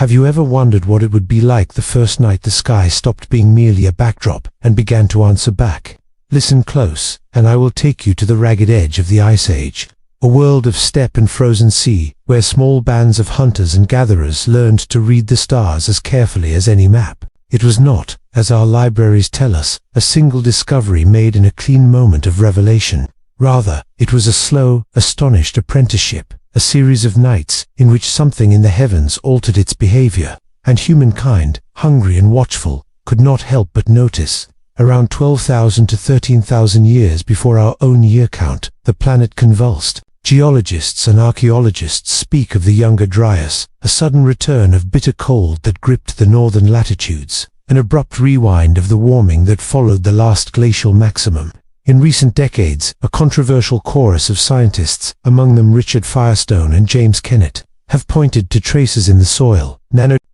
Have you ever wondered what it would be like the first night the sky stopped being merely a backdrop and began to answer back? Listen close, and I will take you to the ragged edge of the Ice Age, a world of steppe and frozen sea, where small bands of hunters and gatherers learned to read the stars as carefully as any map. It was not, as our libraries tell us, a single discovery made in a clean moment of revelation. Rather, it was a slow, astonished apprenticeship, a series of nights in which something in the heavens altered its behavior, and humankind, hungry and watchful, could not help but notice. Around 12,000 to 13,000 years before our own year count, the planet convulsed. Geologists and archaeologists speak of the Younger Dryas, a sudden return of bitter cold that gripped the northern latitudes, an abrupt rewind of the warming that followed the last glacial maximum. In recent decades, a controversial chorus of scientists, among them Richard Firestone and James Kennett, have pointed to traces in the soil,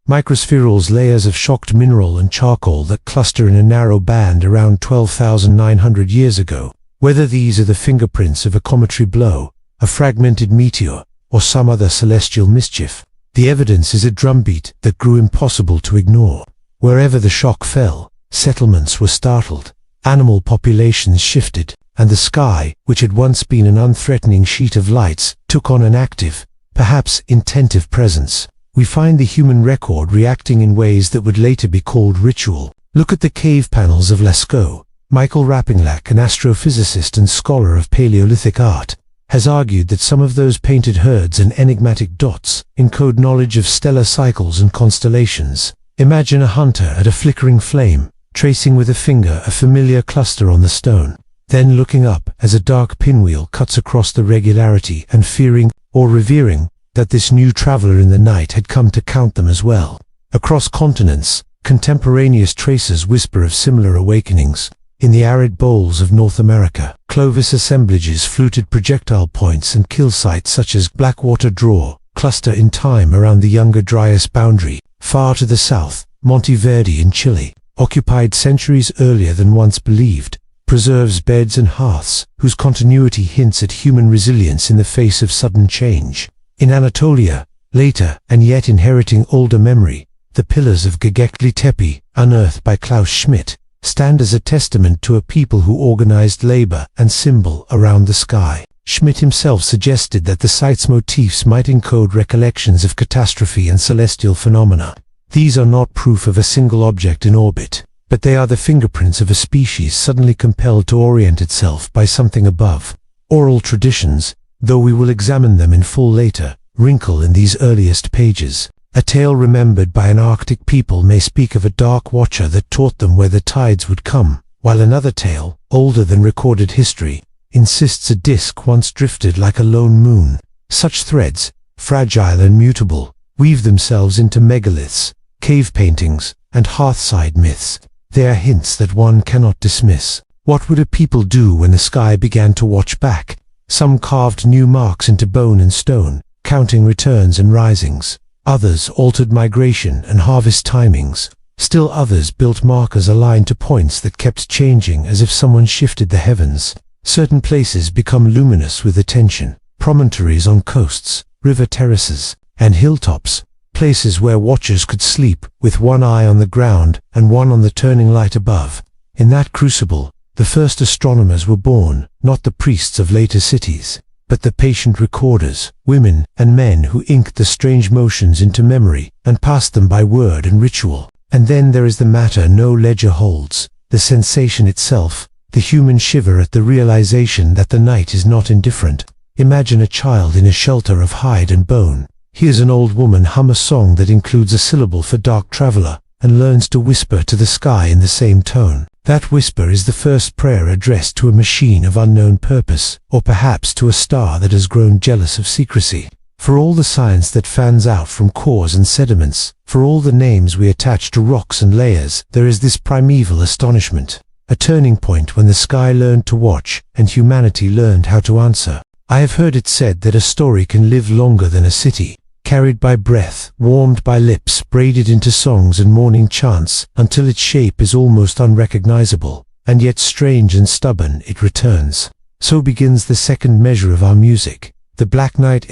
microspherules, layers of shocked mineral and charcoal that cluster in a narrow band around 12,900 years ago. Whether these are the fingerprints of a cometary blow, a fragmented meteor, or some other celestial mischief, the evidence is a drumbeat that grew impossible to ignore. Wherever the shock fell, settlements were startled, animal populations shifted, and the sky, which had once been an unthreatening sheet of lights, took on an active, perhaps intentive presence. We find the human record reacting in ways that would later be called ritual. Look at the cave panels of Lascaux. Michael Rappinglack, an astrophysicist and scholar of Paleolithic art, has argued that some of those painted herds and enigmatic dots encode knowledge of stellar cycles and constellations. Imagine a hunter at a flickering flame, tracing with a finger a familiar cluster on the stone, then looking up as a dark pinwheel cuts across the regularity and fearing, or revering, that this new traveler in the night had come to count them as well. Across continents, contemporaneous traces whisper of similar awakenings. In the arid bowls of North America, Clovis assemblages, fluted projectile points and kill sites such as Blackwater Draw cluster in time around the Younger Dryas boundary. Far to the south, Monte Verde in Chile, occupied centuries earlier than once believed, preserves beds and hearths whose continuity hints at human resilience in the face of sudden change. In Anatolia, later and yet inheriting older memory, the pillars of Göbekli Tepe, unearthed by Klaus Schmidt, stand as a testament to a people who organized labor and symbol around the sky. Schmidt himself suggested that the site's motifs might encode recollections of catastrophe and celestial phenomena. These are not proof of a single object in orbit, but they are the fingerprints of a species suddenly compelled to orient itself by something above. Oral traditions, though we will examine them in full later, wrinkle in these earliest pages. A tale remembered by an Arctic people may speak of a dark watcher that taught them where the tides would come, while another tale, older than recorded history, insists a disk once drifted like a lone moon. Such threads, fragile and mutable, weave themselves into megaliths, cave paintings, and hearthside myths. They are hints that one cannot dismiss. What would a people do when the sky began to watch back? Some carved new marks into bone and stone, counting returns and risings. Others altered migration and harvest timings. Still others built markers aligned to points that kept changing as if someone shifted the heavens. Certain places become luminous with attention. Promontories on coasts, river terraces, and hilltops. Places where watchers could sleep with one eye on the ground and one on the turning light above. In that crucible, the first astronomers were born, not the priests of later cities, but the patient recorders, women and men who inked the strange motions into memory and passed them by word and ritual. And then there is the matter no ledger holds, the sensation itself, the human shiver at the realization that the night is not indifferent. Imagine a child in a shelter of hide and bone. Hears an old woman hum a song that includes a syllable for dark traveler, and learns to whisper to the sky in the same tone. That whisper is the first prayer addressed to a machine of unknown purpose, or perhaps to a star that has grown jealous of secrecy. For all the science that fans out from cores and sediments, for all the names we attach to rocks and layers, there is this primeval astonishment, a turning point when the sky learned to watch and humanity learned how to answer. I have heard it said that a story can live longer than a city, carried by breath, warmed by lips, braided into songs and morning chants, until its shape is almost unrecognizable, and yet strange and stubborn it returns. So begins the second measure of our music, the Black Night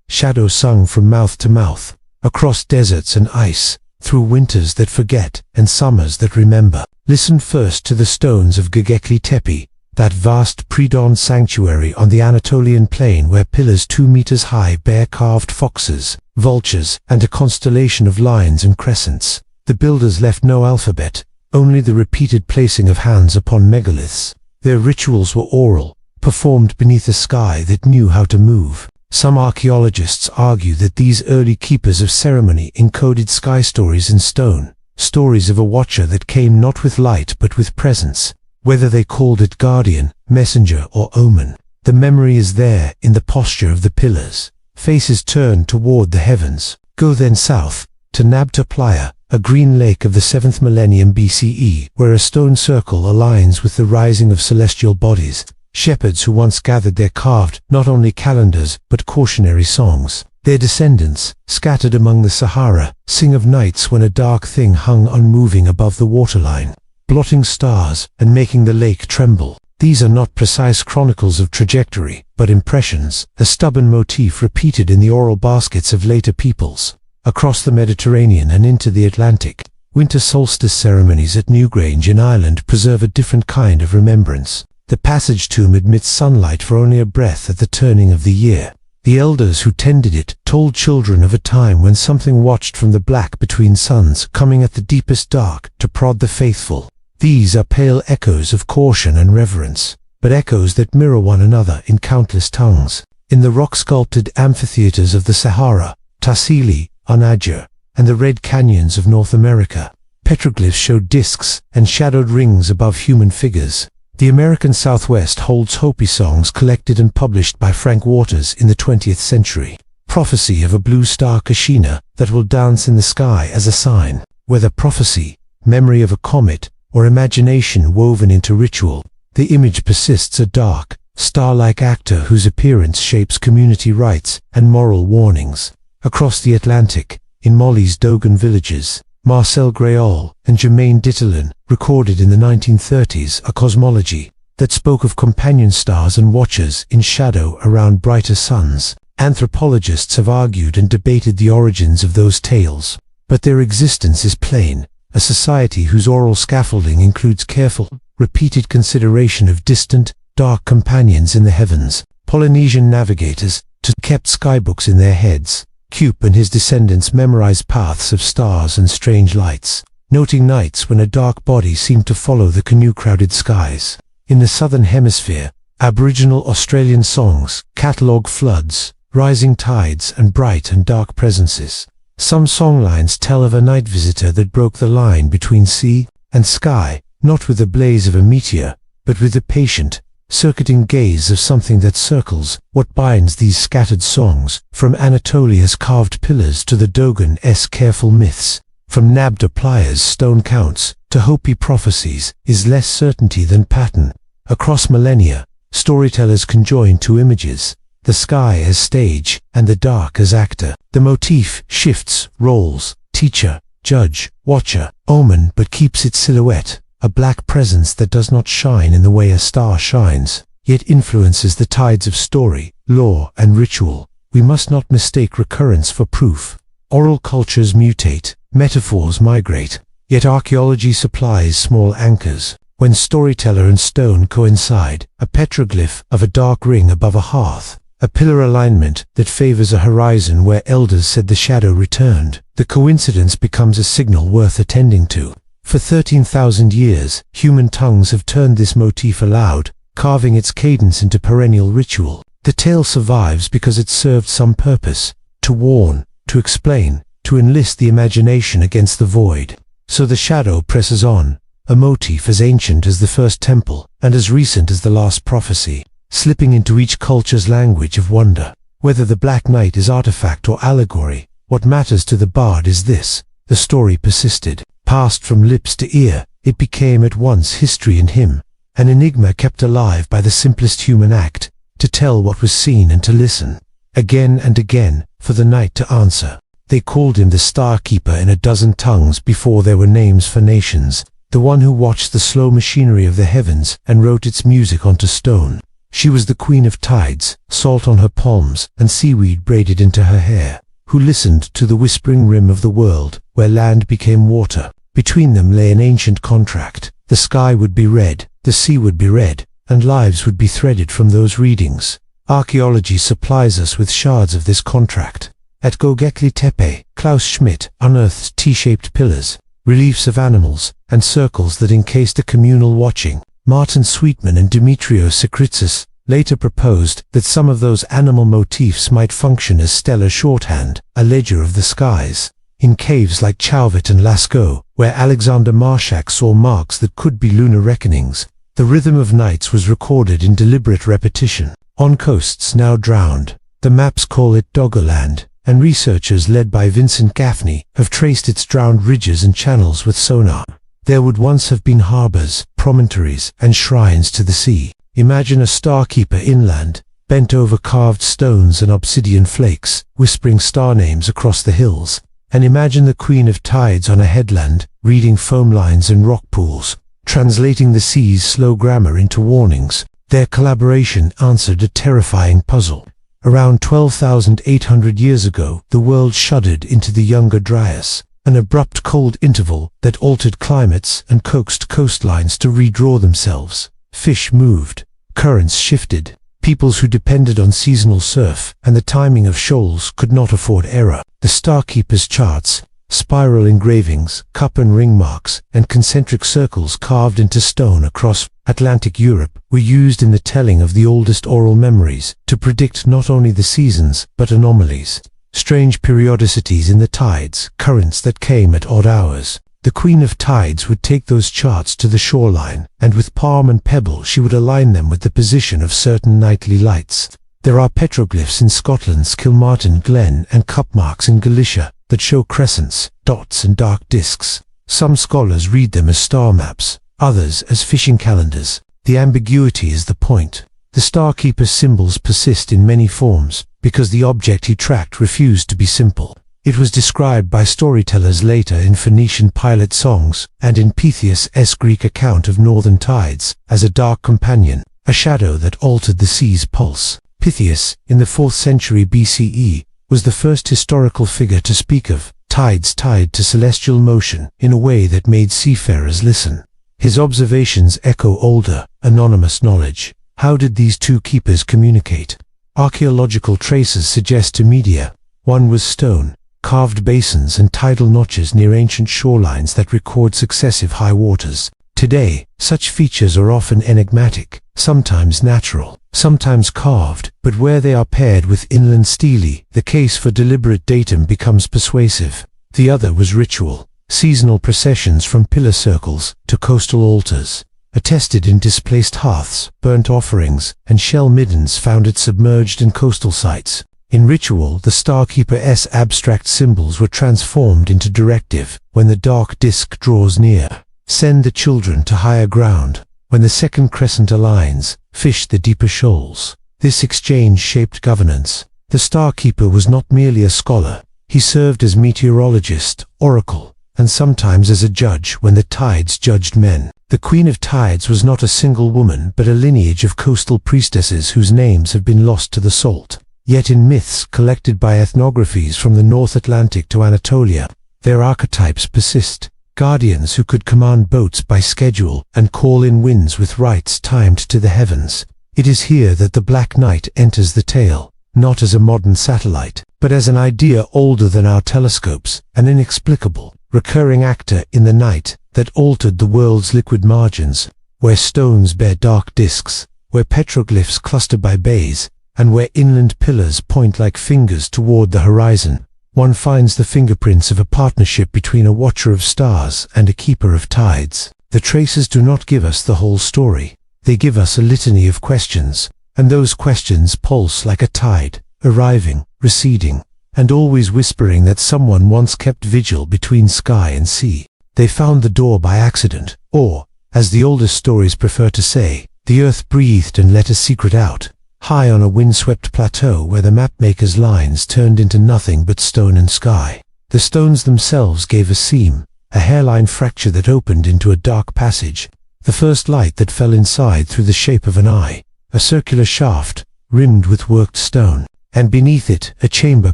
shadow sung from mouth to mouth. across deserts and ice, through winters that forget and summers that remember. Listen first to the stones of Göbekli Tepe, that vast pre-dawn sanctuary on the Anatolian plain where pillars 2 meters high bear carved foxes, vultures, and a constellation of lines and crescents. The builders left no alphabet, only the repeated placing of hands upon megaliths. Their rituals were oral, performed beneath a sky that knew how to move. Some archaeologists argue that these early keepers of ceremony encoded sky stories in stone, stories of a watcher that came not with light but with presence. Whether they called it guardian, messenger, or omen, the memory is there in the posture of the pillars, faces turned toward the heavens. Go then south, to Nabta Playa, a green lake of the 7th millennium BCE, where a stone circle aligns with the rising of celestial bodies, shepherds who once gathered there carved not only calendars but cautionary songs. Their descendants, scattered among the Sahara, sing of nights when a dark thing hung unmoving above the waterline, blotting stars and making the lake tremble. These are not precise chronicles of trajectory, but impressions, a stubborn motif repeated in the oral baskets of later peoples. Across the Mediterranean and into the Atlantic, winter solstice ceremonies at Newgrange in Ireland preserve a different kind of remembrance. The passage tomb admits sunlight for only a breath at the turning of the year. The elders who tended it told children of a time when something watched from the black between suns, coming at the deepest dark to prod the faithful. These are pale echoes of caution and reverence, but echoes that mirror one another in countless tongues. In the rock-sculpted amphitheaters of the Sahara, Tassili, Anadyr, and the Red Canyons of North America, petroglyphs show discs and shadowed rings above human figures. The American Southwest holds Hopi songs collected and published by Frank Waters in the 20th century. Prophecy of a blue star Kashina that will dance in the sky as a sign. Whether prophecy, memory of a comet, or imagination woven into ritual, the image persists, a dark, star-like actor whose appearance shapes community rites and moral warnings. Across the Atlantic, in Mali's Dogon villages, Marcel Graal and Germain Dittelin recorded in the 1930s a cosmology that spoke of companion stars and watchers in shadow around brighter suns. Anthropologists have argued and debated the origins of those tales, but their existence is plain. A society whose oral scaffolding includes careful, repeated consideration of distant, dark companions in the heavens. Polynesian navigators kept skybooks in their heads. Cuyp and his descendants memorized paths of stars and strange lights, noting nights when a dark body seemed to follow the canoe-crowded skies. In the southern hemisphere, Aboriginal Australian songs catalogue floods, rising tides, and bright and dark presences. Some songlines tell of a night visitor that broke the line between sea and sky, not with the blaze of a meteor, but with the patient, circuiting gaze of something that circles. What binds these scattered songs, from Anatolia's carved pillars to the Dogon-esque careful myths, from Nabta Playa's stone counts to Hopi prophecies, is less certainty than pattern. Across millennia, storytellers conjoin two images, the sky as stage and the dark as actor. The motif shifts roles, teacher, judge, watcher, omen, but keeps its silhouette, a black presence that does not shine in the way a star shines, yet influences the tides of story, lore, and ritual. We must not mistake recurrence for proof. Oral cultures mutate, metaphors migrate, yet archaeology supplies small anchors. When storyteller and stone coincide, a petroglyph of a dark ring above a hearth, a pillar alignment that favors a horizon where elders said the shadow returned, the coincidence becomes a signal worth attending to. For 13,000 years, human tongues have turned this motif aloud, carving its cadence into perennial ritual. The tale survives because it served some purpose, to warn, to explain, to enlist the imagination against the void. So the shadow presses on, a motif as ancient as the first temple, and as recent as the last prophecy, slipping into each culture's language of wonder. Whether the Black Night is artifact or allegory, what matters to the bard is this: the story persisted. Passed from lips to ear, it became at once history and hymn, an enigma kept alive by the simplest human act, to tell what was seen and to listen. Again and again, for the night to answer. They called him the Star Keeper in a dozen tongues before there were names for nations, the one who watched the slow machinery of the heavens and wrote its music onto stone. She was the queen of tides, salt on her palms and seaweed braided into her hair, who listened to the whispering rim of the world, where land became water. Between them lay an ancient contract. The sky would be red, the sea would be red, and lives would be threaded from those readings. Archaeology supplies us with shards of this contract. At Göbekli Tepe, Klaus Schmidt unearthed T-shaped pillars, reliefs of animals, and circles that encased a communal watching. Martin Sweetman and Dimitrios Sakritsis later proposed that some of those animal motifs might function as stellar shorthand, a ledger of the skies. In caves like Chauvet and Lascaux, where Alexander Marshak saw marks that could be lunar reckonings, the rhythm of nights was recorded in deliberate repetition. On coasts now drowned, the maps call it Doggerland, and researchers led by Vincent Gaffney have traced its drowned ridges and channels with sonar. There would once have been harbors, promontories, and shrines to the sea. Imagine a starkeeper inland, bent over carved stones and obsidian flakes, whispering star names across the hills. And imagine the Queen of Tides on a headland, reading foam lines and rock pools, translating the sea's slow grammar into warnings. Their collaboration answered a terrifying puzzle. Around 12,800 years ago, the world shuddered into the Younger Dryas, an abrupt cold interval that altered climates and coaxed coastlines to redraw themselves. Fish moved, currents shifted, peoples who depended on seasonal surf and the timing of shoals could not afford error. The Starkeeper's charts, spiral engravings, cup and ring marks, and concentric circles carved into stone across Atlantic Europe were used in the telling of the oldest oral memories to predict not only the seasons but anomalies, strange periodicities in the tides, currents that came at odd hours. The Queen of Tides would take those charts to the shoreline, and with palm and pebble she would align them with the position of certain nightly lights. There are petroglyphs in Scotland's Kilmartin Glen and cup marks in Galicia that show crescents, dots and dark discs. Some scholars read them as star maps, others as fishing calendars. The ambiguity is the point. The Starkeeper's symbols persist in many forms because the object he tracked refused to be simple. It was described by storytellers later in Phoenician pilot songs and in Pytheas' Greek account of northern tides as a dark companion, a shadow that altered the sea's pulse. Pytheas, in the 4th century BCE, was the first historical figure to speak of tides tied to celestial motion in a way that made seafarers listen. His observations echo older, anonymous knowledge. How did these two keepers communicate? Archaeological traces suggest two media. One was stone, carved basins and tidal notches near ancient shorelines that record successive high waters. Today, such features are often enigmatic, sometimes natural, sometimes carved, but where they are paired with inland stele, the case for deliberate datum becomes persuasive. The other was ritual, seasonal processions from pillar circles to coastal altars, attested in displaced hearths, burnt offerings, and shell middens found at submerged and coastal sites. In ritual, the Starkeeper's abstract symbols were transformed into directive. When the dark disk draws near, send the children to higher ground. When the second crescent aligns, fish the deeper shoals. This exchange shaped governance. The Starkeeper was not merely a scholar. He served as meteorologist, oracle, and sometimes as a judge when the tides judged men. The Queen of Tides was not a single woman but a lineage of coastal priestesses whose names have been lost to the salt. Yet in myths collected by ethnographies from the North Atlantic to Anatolia, their archetypes persist. Guardians who could command boats by schedule and call in winds with rites timed to the heavens. It is here that the Black Knight enters the tale, not as a modern satellite, but as an idea older than our telescopes, an inexplicable, recurring actor in the night that altered the world's liquid margins, where stones bear dark discs, where petroglyphs cluster by bays, and where inland pillars point like fingers toward the horizon. One finds the fingerprints of a partnership between a watcher of stars and a keeper of tides. The traces do not give us the whole story. They give us a litany of questions, and those questions pulse like a tide, arriving, receding, and always whispering that someone once kept vigil between sky and sea. They found the door by accident, or, as the oldest stories prefer to say, the earth breathed and let a secret out. High on a windswept plateau where the mapmaker's lines turned into nothing but stone and sky. The stones themselves gave a seam, a hairline fracture that opened into a dark passage, the first light that fell inside through the shape of an eye, a circular shaft, rimmed with worked stone. and beneath it, a chamber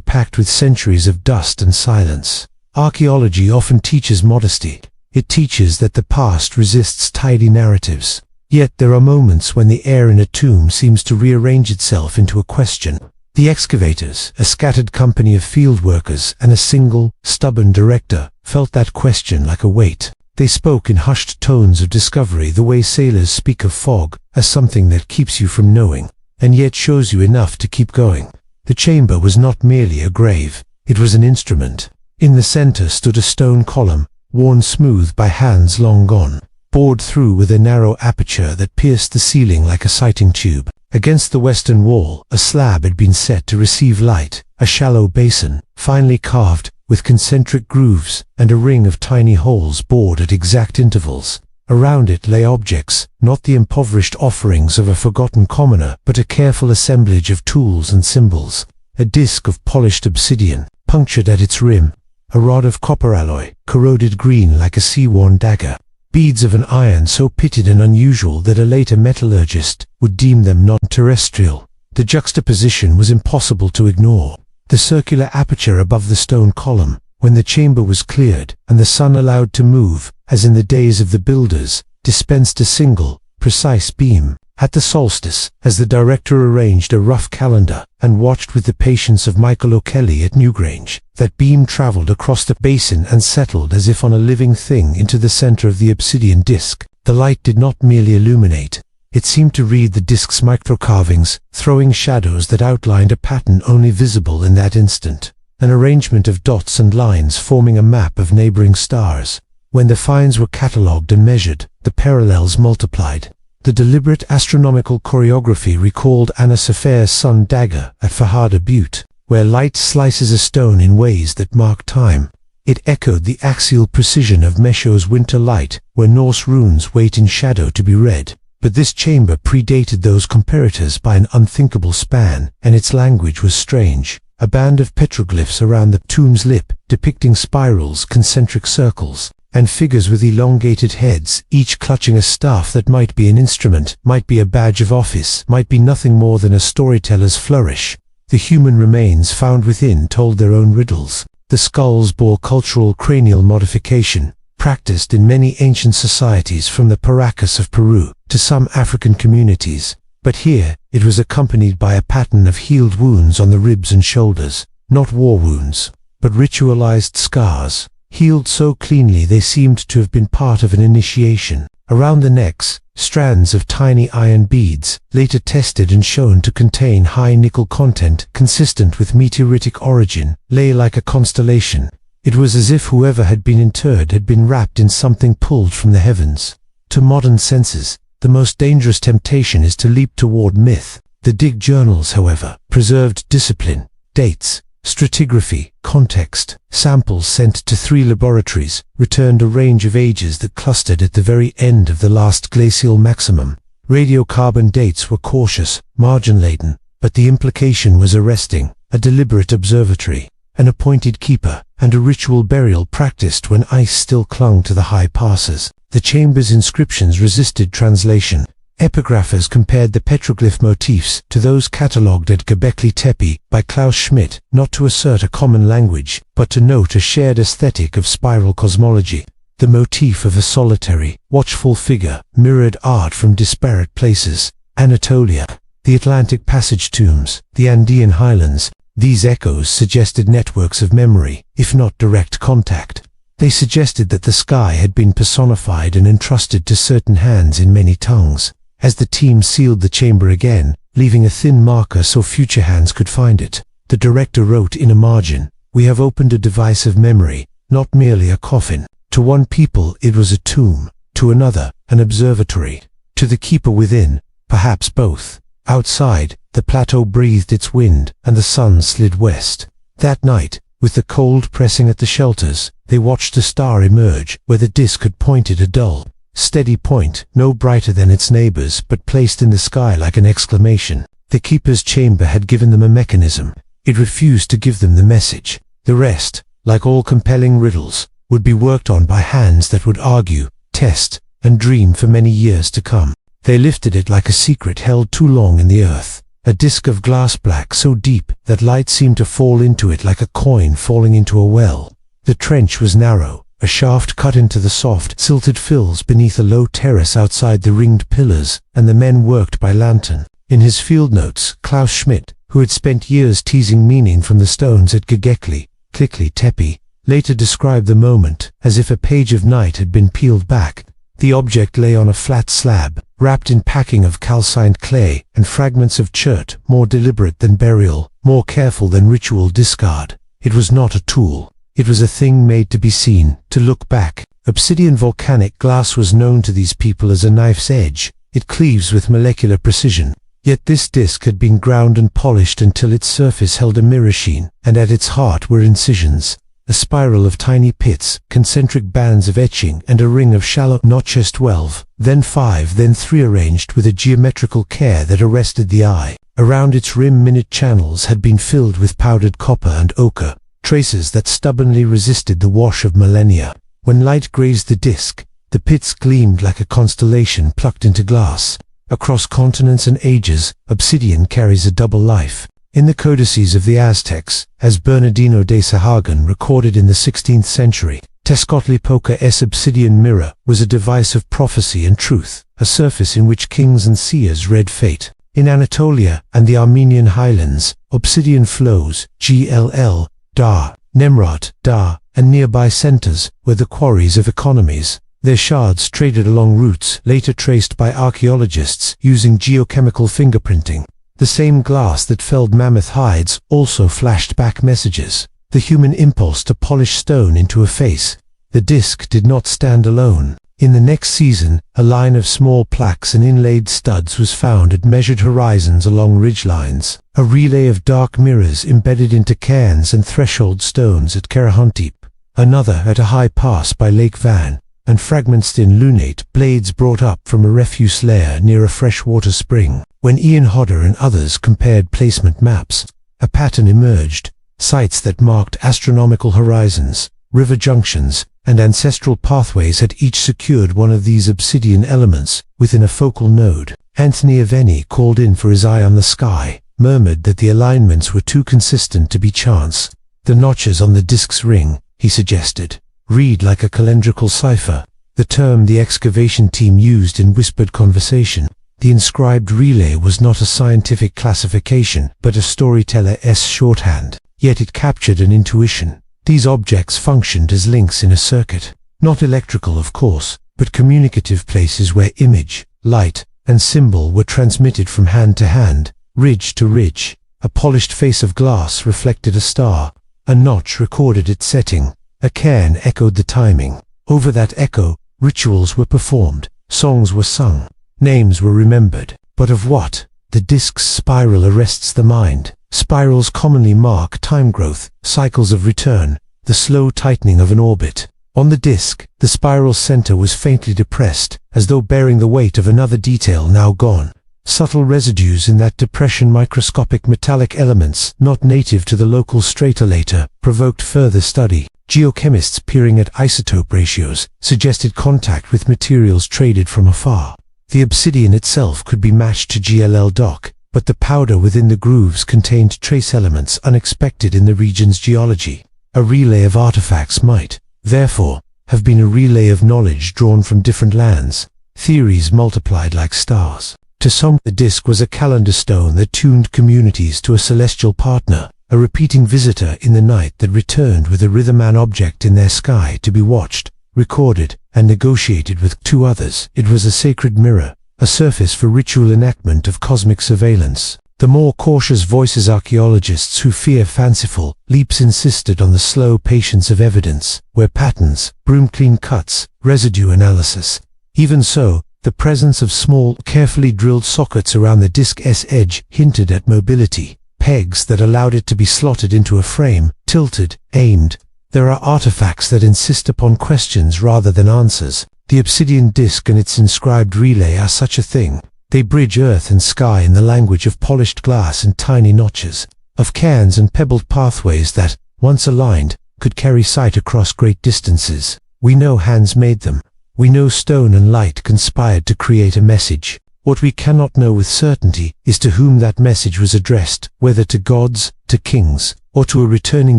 packed with centuries of dust and silence. Archaeology often teaches modesty. It teaches that the past resists tidy narratives. Yet there are moments when the air in a tomb seems to rearrange itself into a question. The excavators, a scattered company of field workers and a single, stubborn director, felt that question like a weight. They spoke in hushed tones of discovery, the way sailors speak of fog, as something that keeps you from knowing, and yet shows you enough to keep going. The chamber was not merely a grave, it was an instrument. In the center stood a stone column, worn smooth by hands long gone, bored through with a narrow aperture that pierced the ceiling like a sighting tube. Against the western wall, a slab had been set to receive light, a shallow basin, finely carved, with concentric grooves, and a ring of tiny holes bored at exact intervals. Around it lay objects, not the impoverished offerings of a forgotten commoner, but a careful assemblage of tools and symbols. A disc of polished obsidian, punctured at its rim, a rod of copper alloy, corroded green like a sea-worn dagger, beads of an iron so pitted and unusual that a later metallurgist would deem them non-terrestrial. The juxtaposition was impossible to ignore. The circular aperture above the stone column, when the chamber was cleared and the sun allowed to move, as in the days of the builders, dispensed a single, precise beam. At the solstice, as the director arranged a rough calendar and watched with the patience of Michael O'Kelly at Newgrange, that beam traveled across the basin and settled as if on a living thing into the center of the obsidian disc. The light did not merely illuminate. It seemed to read the disc's microcarvings, throwing shadows that outlined a pattern only visible in that instant, an arrangement of dots and lines forming a map of neighboring stars. When the finds were catalogued and measured, the parallels multiplied. The deliberate astronomical choreography recalled Anna Safair's sun dagger at Fodder Butte, where light slices a stone in ways that mark time. It echoed the axial precision of Mesho's winter light, where Norse runes wait in shadow to be read. But this chamber predated those comparators by an unthinkable span, and its language was strange. A band of petroglyphs around the tomb's lip, depicting spirals, concentric circles, and figures with elongated heads, each clutching a staff that might be an instrument, might be a badge of office, might be nothing more than a storyteller's flourish. The human remains found within told their own riddles. The skulls bore cultural cranial modification, practiced in many ancient societies from the Paracas of Peru to some African communities. But here, it was accompanied by a pattern of healed wounds on the ribs and shoulders, not war wounds, but ritualized scars, healed so cleanly they seemed to have been part of an initiation. Around the necks, strands of tiny iron beads, later tested and shown to contain high nickel content consistent with meteoritic origin, lay like a constellation. It was as if whoever had been interred had been wrapped in something pulled from the heavens. To modern senses, the most dangerous temptation is to leap toward myth. The dig journals, however, preserved discipline, dates, stratigraphy, context. Samples sent to 3 laboratories returned a range of ages that clustered at the very end of the last glacial maximum. Radiocarbon dates were cautious, margin-laden, but the implication was arresting. A deliberate observatory, an appointed keeper, and a ritual burial practiced when ice still clung to the high passes. The chamber's inscriptions resisted translation. Epigraphers compared the petroglyph motifs to those catalogued at Göbekli Tepe by Klaus Schmidt, not to assert a common language, but to note a shared aesthetic of spiral cosmology. The motif of a solitary, watchful figure mirrored art from disparate places. Anatolia, the Atlantic Passage tombs, the Andean highlands. These echoes suggested networks of memory, if not direct contact. They suggested that the sky had been personified and entrusted to certain hands in many tongues. As the team sealed the chamber again, leaving a thin marker so future hands could find it, the director wrote in a margin, "We have opened a device of memory, not merely a coffin." To one people it was a tomb, to another an observatory, to the keeper within, perhaps both. Outside, the plateau breathed its wind, and the sun slid west. That night, with the cold pressing at the shelters, they watched a star emerge where the disk had pointed, a dull, steady point, no brighter than its neighbors, but placed in the sky like an exclamation. The keeper's chamber had given them a mechanism. It refused to give them the message. The rest, like all compelling riddles, would be worked on by hands that would argue, test, and dream for many years to come. They lifted it like a secret held too long in the earth. a disk of glass black so deep that light seemed to fall into it like a coin falling into a well. The trench was narrow, a shaft cut into the soft, silted fills beneath a low terrace outside the ringed pillars, and the men worked by lantern. In his field notes, Klaus Schmidt, who had spent years teasing meaning from the stones at Göbekli Tepe, later described the moment as if a page of night had been peeled back. The object lay on a flat slab, wrapped in packing of calcined clay and fragments of chert, more deliberate than burial, more careful than ritual discard. It was not a tool. It was a thing made to be seen, to look back. Obsidian volcanic glass was known to these people as a knife's edge. It cleaves with molecular precision. Yet this disk had been ground and polished until its surface held a mirror sheen, and at its heart were incisions. A spiral of tiny pits, concentric bands of etching, and a ring of shallow notches, 12, then 5, then 3, arranged with a geometrical care that arrested the eye. Around its rim minute channels had been filled with powdered copper and ochre, traces that stubbornly resisted the wash of millennia. When light grazed the disk, the pits gleamed like a constellation plucked into glass. Across continents and ages, obsidian carries a double life. In the codices of the Aztecs, as Bernardino de Sahagun recorded in the 16th century, Tezcatlipoca es obsidian mirror was a device of prophecy and truth, a surface in which kings and seers read fate. In Anatolia and the Armenian highlands, obsidian flows, GLL, Dar, Nemrat, Dar, and nearby centers were the quarries of economies. Their shards traded along routes later traced by archaeologists using geochemical fingerprinting. The same glass that felled mammoth hides also flashed back messages. The human impulse to polish stone into a face. The disk did not stand alone. In the next season, a line of small plaques and inlaid studs was found at measured horizons along ridgelines. A relay of dark mirrors embedded into cairns and threshold stones at Karahuntip. Another at a high pass by Lake Van, and fragments thin lunate blades brought up from a refuse layer near a freshwater spring. When Ian Hodder and others compared placement maps, a pattern emerged. Sites that marked astronomical horizons, river junctions, and ancestral pathways had each secured one of these obsidian elements within a focal node. Anthony Aveni called in for his eye on the sky, murmured that the alignments were too consistent to be chance. The notches on the disk's ring, he suggested, read like a calendrical cipher, the term the excavation team used in whispered conversation. The inscribed relay was not a scientific classification, but a storyteller's shorthand. Yet it captured an intuition. These objects functioned as links in a circuit. Not electrical, of course, but communicative places where image, light, and symbol were transmitted from hand to hand, ridge to ridge. A polished face of glass reflected a star. A notch recorded its setting. A cairn echoed the timing. Over that echo, rituals were performed, songs were sung. Names were remembered, but of what? The disk's spiral arrests the mind. Spirals commonly mark time growth, cycles of return, the slow tightening of an orbit. On the disk, the spiral's center was faintly depressed, as though bearing the weight of another detail now gone. Subtle residues in that depression, microscopic metallic elements not native to the local stratoleiter, provoked further study. Geochemists peering at isotope ratios suggested contact with materials traded from afar. The obsidian itself could be matched to GLL dock, but the powder within the grooves contained trace elements unexpected in the region's geology. A relay of artifacts might, therefore, have been a relay of knowledge drawn from different lands. Theories multiplied like stars. To some, the disk was a calendar stone that tuned communities to a celestial partner, a repeating visitor in the night that returned with a rhythman object in their sky to be watched, recorded, and negotiated with. To others, it was a sacred mirror, a surface for ritual enactment of cosmic surveillance. The more cautious voices, archaeologists who fear fanciful leaps, insisted on the slow patience of evidence, where patterns, broom-clean cuts, residue analysis. Even so, the presence of small, carefully drilled sockets around the disk's edge hinted at mobility, pegs that allowed it to be slotted into a frame, tilted, aimed. There are artifacts that insist upon questions rather than answers. The obsidian disk and its inscribed relay are such a thing. They bridge earth and sky in the language of polished glass and tiny notches, of cairns and pebbled pathways that, once aligned, could carry sight across great distances. We know hands made them. We know stone and light conspired to create a message. What we cannot know with certainty is to whom that message was addressed, whether to gods, to kings, or to a returning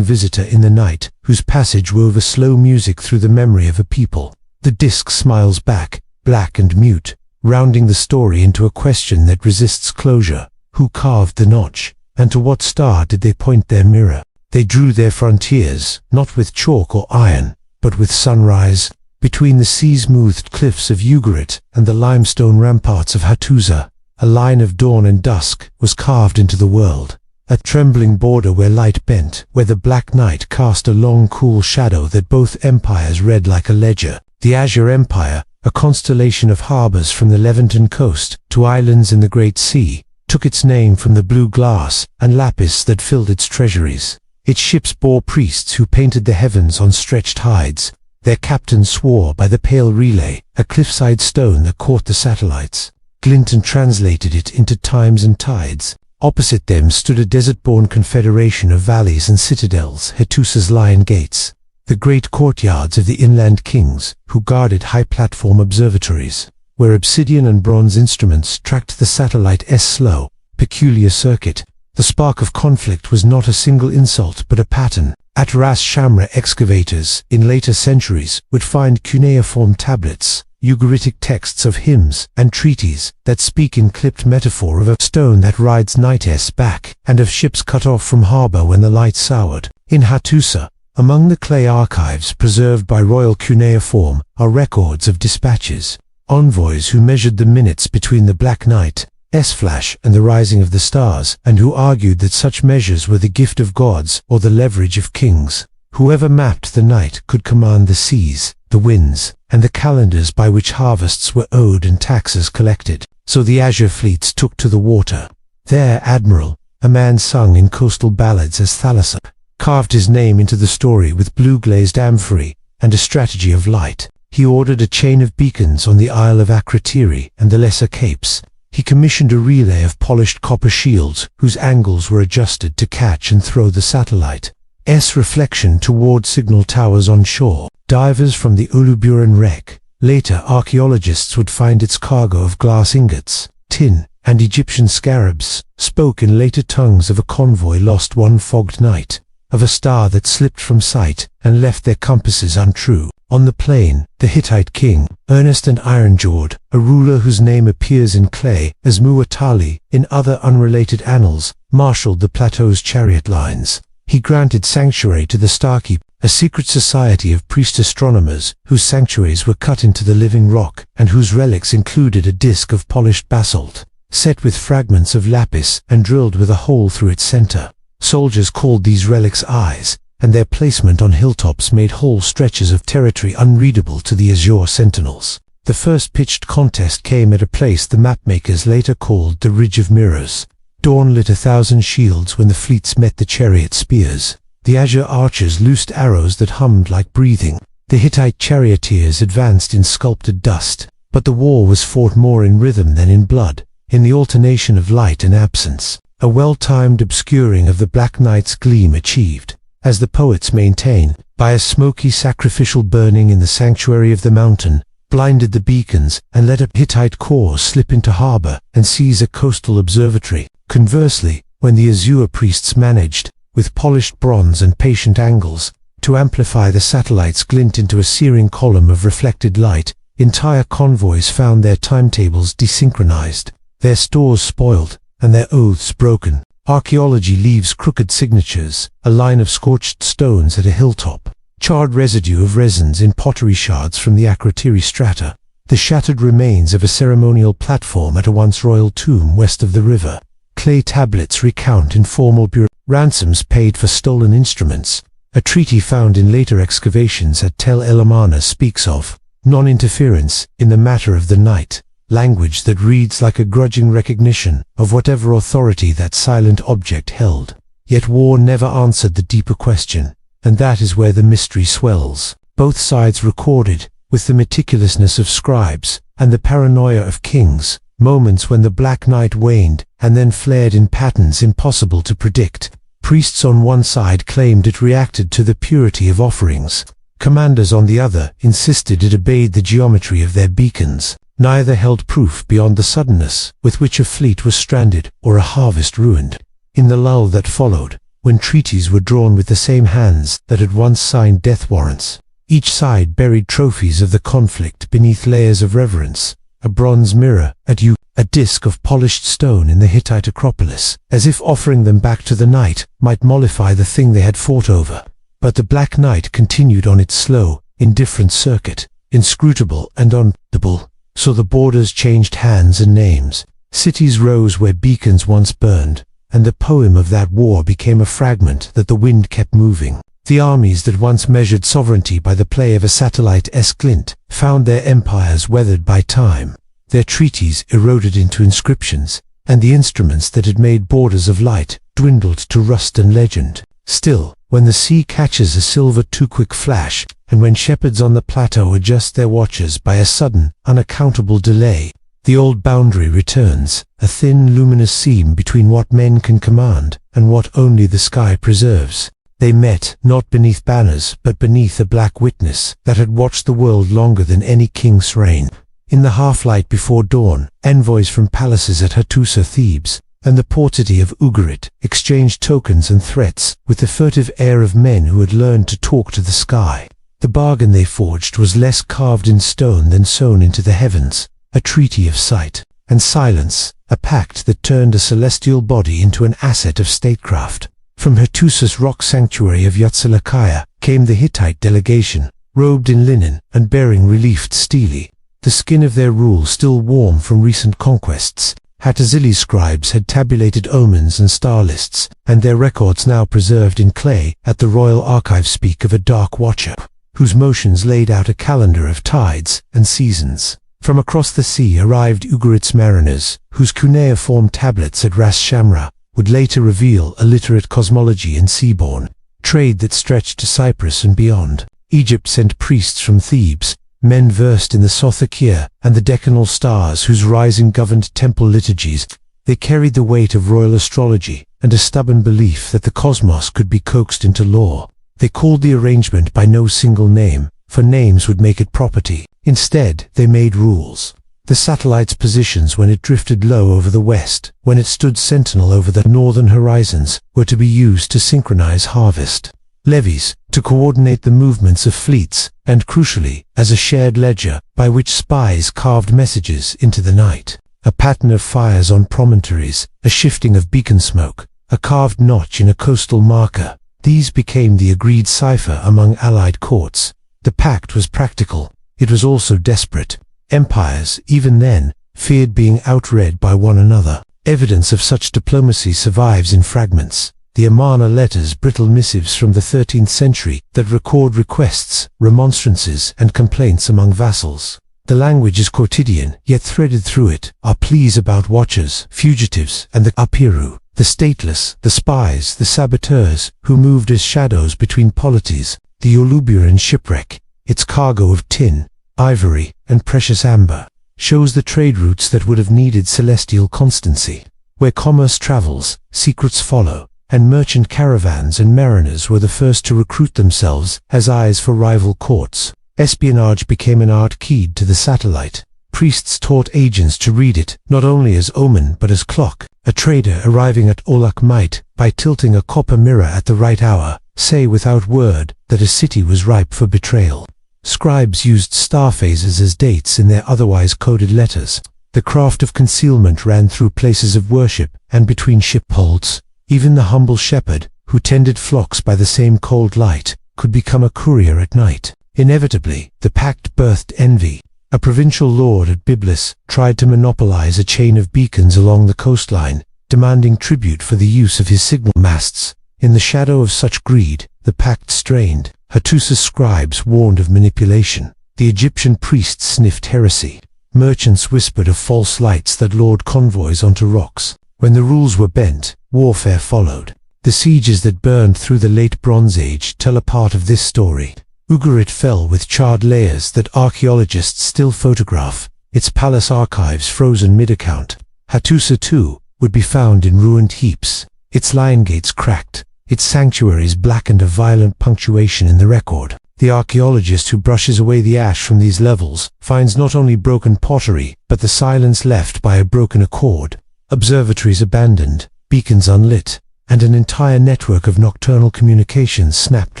visitor in the night, whose passage wove a slow music through the memory of a people. The disc smiles back, black and mute, rounding the story into a question that resists closure. Who carved the notch, and to what star did they point their mirror? They drew their frontiers, not with chalk or iron, but with sunrise, between the sea-smoothed cliffs of Ugarit and the limestone ramparts of Hattusa. A line of dawn and dusk was carved into the world, a trembling border where light bent, where the black night cast a long cool shadow that both empires read like a ledger. The Azure Empire, a constellation of harbors from the Levanten coast to islands in the Great Sea, took its name from the blue glass and lapis that filled its treasuries. Its ships bore priests who painted the heavens on stretched hides. Their captain swore by the pale relay, a cliffside stone that caught the satellites. Glinton translated it into times and tides. Opposite them stood a desert-born confederation of valleys and citadels, Hattusa's lion gates, the great courtyards of the inland kings, who guarded high-platform observatories, where obsidian and bronze instruments tracked the satellite's slow, peculiar circuit. The spark of conflict was not a single insult but a pattern. At Ras Shamra, excavators, in later centuries, would find cuneiform tablets, Ugaritic texts of hymns and treaties that speak in clipped metaphor of a stone that rides night's back, and of ships cut off from harbor when the light soured. In Hattusa, among the clay archives preserved by royal cuneiform, are records of dispatches, envoys who measured the minutes between the black night's flash and the rising of the stars, and who argued that such measures were the gift of gods or the leverage of kings. Whoever mapped the night could command the seas, the winds, and the calendars by which harvests were owed and taxes collected. So the azure fleets took to the water. Their admiral, a man sung in coastal ballads as Thalassop, carved his name into the story with blue-glazed amphory and a strategy of light. He ordered a chain of beacons on the Isle of Akrotiri and the Lesser Capes. He commissioned a relay of polished copper shields whose angles were adjusted to catch and throw the satellite's reflection toward signal towers on shore. Divers from the Uluburan wreck. Later archaeologists would find its cargo of glass ingots, tin, and Egyptian scarabs, spoke in later tongues of a convoy lost one fogged night, of a star that slipped from sight and left their compasses untrue. On the plain, the Hittite king, earnest and iron-jawed, a ruler whose name appears in clay as Muwatalli in other unrelated annals, marshaled the plateau's chariot lines. He granted sanctuary to the Starkeep, a secret society of priest astronomers whose sanctuaries were cut into the living rock and whose relics included a disk of polished basalt, set with fragments of lapis and drilled with a hole through its center. Soldiers called these relics eyes, and their placement on hilltops made whole stretches of territory unreadable to the azure sentinels. The first pitched contest came at a place the mapmakers later called the Ridge of Mirrors. Dawn lit 1,000 shields when the fleets met the chariot spears. The azure archers loosed arrows that hummed like breathing. The Hittite charioteers advanced in sculpted dust. But the war was fought more in rhythm than in blood, in the alternation of light and absence. A well-timed obscuring of the black night's gleam achieved, as the poets maintain, by a smoky sacrificial burning in the sanctuary of the mountain, blinded the beacons and let a Hittite corps slip into harbor and seize a coastal observatory. Conversely, when the azure priests managed, with polished bronze and patient angles, to amplify the satellite's glint into a searing column of reflected light, entire convoys found their timetables desynchronized, their stores spoiled, and their oaths broken. Archaeology leaves crooked signatures, a line of scorched stones at a hilltop, charred residue of resins in pottery shards from the Akrotiri strata, the shattered remains of a ceremonial platform at a once royal tomb west of the river. Clay tablets recount informal ransoms paid for stolen instruments. A treaty found in later excavations at Tel El Amarna speaks of non-interference in the matter of the night, language that reads like a grudging recognition of whatever authority that silent object held. Yet war never answered the deeper question, and that is where the mystery swells. Both sides recorded, with the meticulousness of scribes and the paranoia of kings, moments when the black night waned and then flared in patterns impossible to predict. Priests on one side claimed it reacted to the purity of offerings. Commanders on the other insisted it obeyed the geometry of their beacons. Neither held proof beyond the suddenness with which a fleet was stranded or a harvest ruined. In the lull that followed, when treaties were drawn with the same hands that had once signed death warrants, each side buried trophies of the conflict beneath layers of reverence, a bronze mirror at you, a disk of polished stone in the Hittite Acropolis, as if offering them back to the night might mollify the thing they had fought over. But the black night continued on its slow, indifferent circuit, inscrutable and unpredictable. So the borders changed hands and names. Cities rose where beacons once burned, and the poem of that war became a fragment that the wind kept moving. The armies that once measured sovereignty by the play of a satellite glint found their empires weathered by time, their treaties eroded into inscriptions, and the instruments that had made borders of light dwindled to rust and legend. Still, when the sea catches a silver too-quick flash, and when shepherds on the plateau adjust their watches by a sudden, unaccountable delay, the old boundary returns, a thin, luminous seam between what men can command and what only the sky preserves. They met, not beneath banners, but beneath a black witness that had watched the world longer than any king's reign. In the half-light before dawn, envoys from palaces at Hattusa, Thebes, and the port city of Ugarit exchanged tokens and threats with the furtive air of men who had learned to talk to the sky. The bargain they forged was less carved in stone than sewn into the heavens, a treaty of sight and silence, a pact that turned a celestial body into an asset of statecraft. From Hattusa's rock sanctuary of Yatsilakaya came the Hittite delegation, robed in linen and bearing reliefed stele, the skin of their rule still warm from recent conquests. Hattazili's scribes had tabulated omens and star lists, and their records now preserved in clay at the royal archives speak of a dark watcher, whose motions laid out a calendar of tides and seasons. From across the sea arrived Ugarit's mariners, whose cuneiform tablets at Ras Shamra would later reveal a literate cosmology and seaborne trade that stretched to Cyprus and beyond. Egypt sent priests from Thebes, men versed in the Sothakir and the decanal stars whose rising governed temple liturgies. They carried the weight of royal astrology and a stubborn belief that the cosmos could be coaxed into law. They called the arrangement by no single name, for names would make it property. Instead, they made rules. The satellite's positions when it drifted low over the west, when it stood sentinel over the northern horizons, were to be used to synchronize harvest. Levies, to coordinate the movements of fleets, and crucially, as a shared ledger by which spies carved messages into the night. A pattern of fires on promontories, a shifting of beacon smoke, a carved notch in a coastal marker. These became the agreed cipher among allied courts. The pact was practical. It was also desperate. Empires, even then, feared being outread by one another. Evidence of such diplomacy survives in fragments. The Amarna letters, brittle missives from the 13th century that record requests, remonstrances, and complaints among vassals. The language is quotidian, yet threaded through it are pleas about watchers, fugitives, and the apiru, the stateless, the spies, the saboteurs, who moved as shadows between polities. The Uluburan shipwreck, its cargo of tin, ivory, and precious amber, shows the trade routes that would have needed celestial constancy. Where commerce travels, secrets follow, and merchant caravans and mariners were the first to recruit themselves as eyes for rival courts. Espionage became an art keyed to the satellite. Priests taught agents to read it, not only as omen but as clock. A trader arriving at Olak might, by tilting a copper mirror at the right hour, say without word that a city was ripe for betrayal. Scribes used star phases as dates in their otherwise coded letters. The craft of concealment ran through places of worship and between shipholds. Even the humble shepherd, who tended flocks by the same cold light, could become a courier at night. Inevitably, the pact birthed envy. A provincial lord at Byblis tried to monopolize a chain of beacons along the coastline, demanding tribute for the use of his signal masts. In the shadow of such greed, the pact strained. Hattusa's scribes warned of manipulation. The Egyptian priests sniffed heresy. Merchants whispered of false lights that lured convoys onto rocks. When the rules were bent, warfare followed. The sieges that burned through the late Bronze Age tell a part of this story. Ugarit fell with charred layers that archaeologists still photograph, its palace archives frozen mid-account. Hattusa, too, would be found in ruined heaps, its lion gates cracked, its sanctuaries blackened a violent punctuation in the record. The archaeologist who brushes away the ash from these levels finds not only broken pottery, but the silence left by a broken accord, observatories abandoned, beacons unlit, and an entire network of nocturnal communications snapped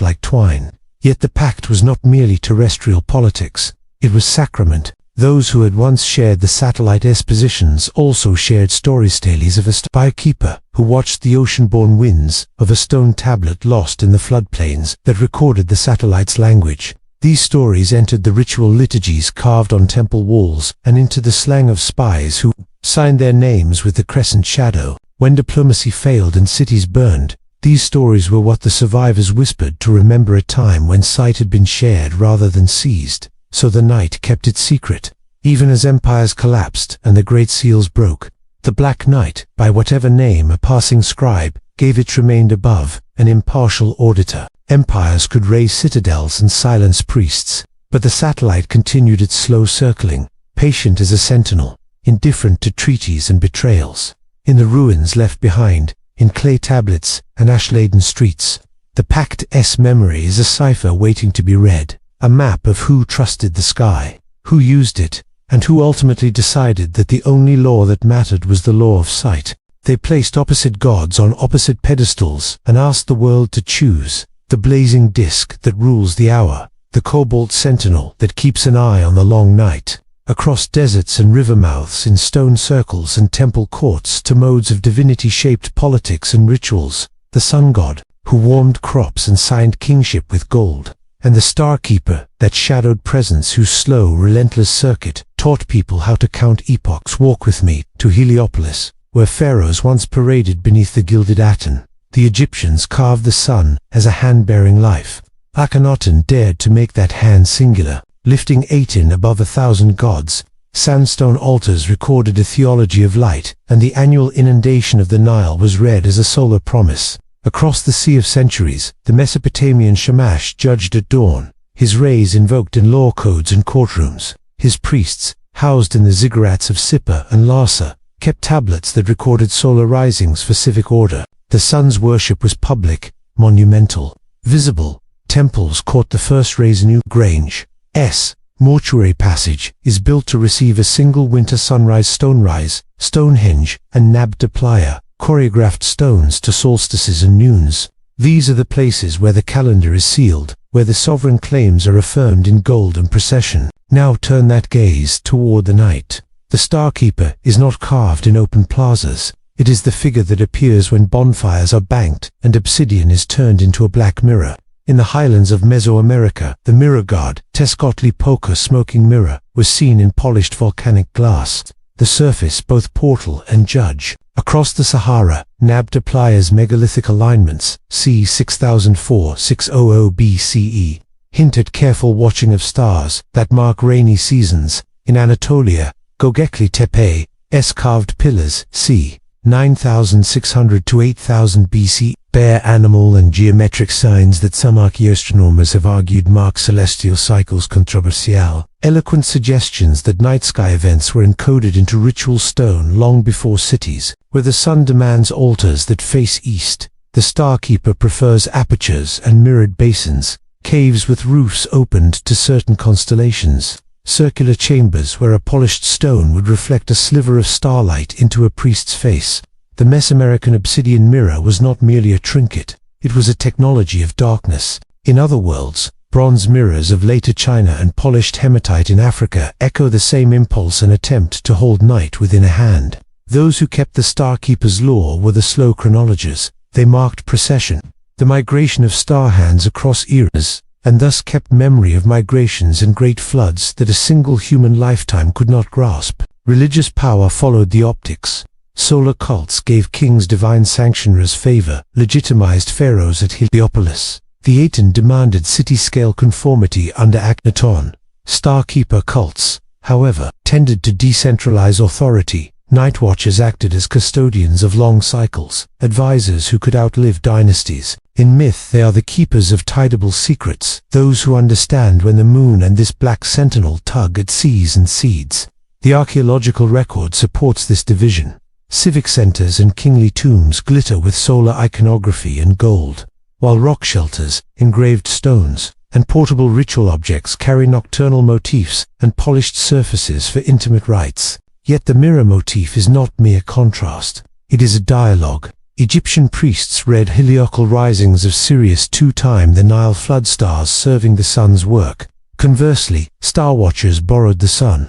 like twine. Yet the pact was not merely terrestrial politics, it was sacrament. Those who had once shared the satellite positions also shared stories tales of by a keeper who watched the ocean-borne winds, of a stone tablet lost in the floodplains that recorded the satellite's language. These stories entered the ritual liturgies carved on temple walls and into the slang of spies who signed their names with the crescent shadow. When diplomacy failed and cities burned, these stories were what the survivors whispered to remember a time when sight had been shared rather than seized. So the night kept its secret, even as empires collapsed and the great seals broke. The Black Night, by whatever name a passing scribe gave it, remained above, an impartial auditor. Empires could raise citadels and silence priests, but the satellite continued its slow circling, patient as a sentinel, indifferent to treaties and betrayals. In the ruins left behind, in clay tablets and ash-laden streets, the Pact's memory is a cipher waiting to be read. A map of who trusted the sky, who used it, and who ultimately decided that the only law that mattered was the law of sight. They placed opposite gods on opposite pedestals and asked the world to choose: the blazing disk that rules the hour, the cobalt sentinel that keeps an eye on the long night. Across deserts and river mouths, in stone circles and temple courts, to modes of divinity-shaped politics and rituals, the sun god, who warmed crops and signed kingship with gold, and the Starkeeper, that shadowed presence whose slow, relentless circuit taught people how to count epochs. Walk with me to Heliopolis, where pharaohs once paraded beneath the gilded Aten. The Egyptians carved the sun as a hand-bearing life. Akhenaten dared to make that hand singular, lifting Aten above 1,000 gods. Sandstone altars recorded a theology of light, and the annual inundation of the Nile was read as a solar promise. Across the sea of centuries, the Mesopotamian Shamash judged at dawn, his rays invoked in law codes and courtrooms. His priests, housed in the ziggurats of Sippar and Larsa, kept tablets that recorded solar risings for civic order. The sun's worship was public, monumental, visible. Temples caught the first rays. New Grange's mortuary passage is built to receive a single winter sunrise. Stonehenge and Nabta Playa choreographed stones to solstices and noons. These are the places where the calendar is sealed, where the sovereign claims are affirmed in gold and procession. Now turn that gaze toward the night. The Starkeeper is not carved in open plazas. It is the figure that appears when bonfires are banked and obsidian is turned into a black mirror. In the highlands of Mesoamerica, the mirror god, Tezcatlipoca smoking mirror, was seen in polished volcanic glass. The surface both portal and judge. Across the Sahara, Nabta Playa's megalithic alignments, c. 6004-600 BCE, hint at careful watching of stars that mark rainy seasons. In Anatolia, Göbekli Tepe's carved pillars, c. 9600 to 8000 BC, bear animal and geometric signs that some archaeoastronomers have argued mark celestial cycles. Controversial, eloquent suggestions that night sky events were encoded into ritual stone long before cities, where the sun demands altars that face east. The Starkeeper prefers apertures and mirrored basins, caves with roofs opened to certain constellations, circular chambers where a polished stone would reflect a sliver of starlight into a priest's face. The Mesoamerican obsidian mirror was not merely a trinket, it was a technology of darkness. In other worlds, bronze mirrors of later China and polished hematite in Africa echo the same impulse and attempt to hold night within a hand. Those who kept the Starkeeper's law were the slow chronologers. They marked precession, the migration of star hands across eras, and thus kept memory of migrations and great floods that a single human lifetime could not grasp. Religious power followed the optics. Solar cults gave kings divine sanctioners favor, legitimized pharaohs at Heliopolis. The Aten demanded city-scale conformity under Akhenaton. Starkeeper cults, however, tended to decentralize authority. Night watchers acted as custodians of long cycles, advisors who could outlive dynasties. In myth they are the keepers of tidable secrets, those who understand when the moon and this black sentinel tug at seas and seeds. The archaeological record supports this division. civic centers and kingly tombs glitter with solar iconography and gold, while rock shelters, engraved stones, and portable ritual objects carry nocturnal motifs and polished surfaces for intimate rites. Yet the mirror motif is not mere contrast. It is a dialogue. Egyptian priests read heliacal risings of Sirius 2x the Nile flood stars serving the sun's work. Conversely, star watchers borrowed the sun's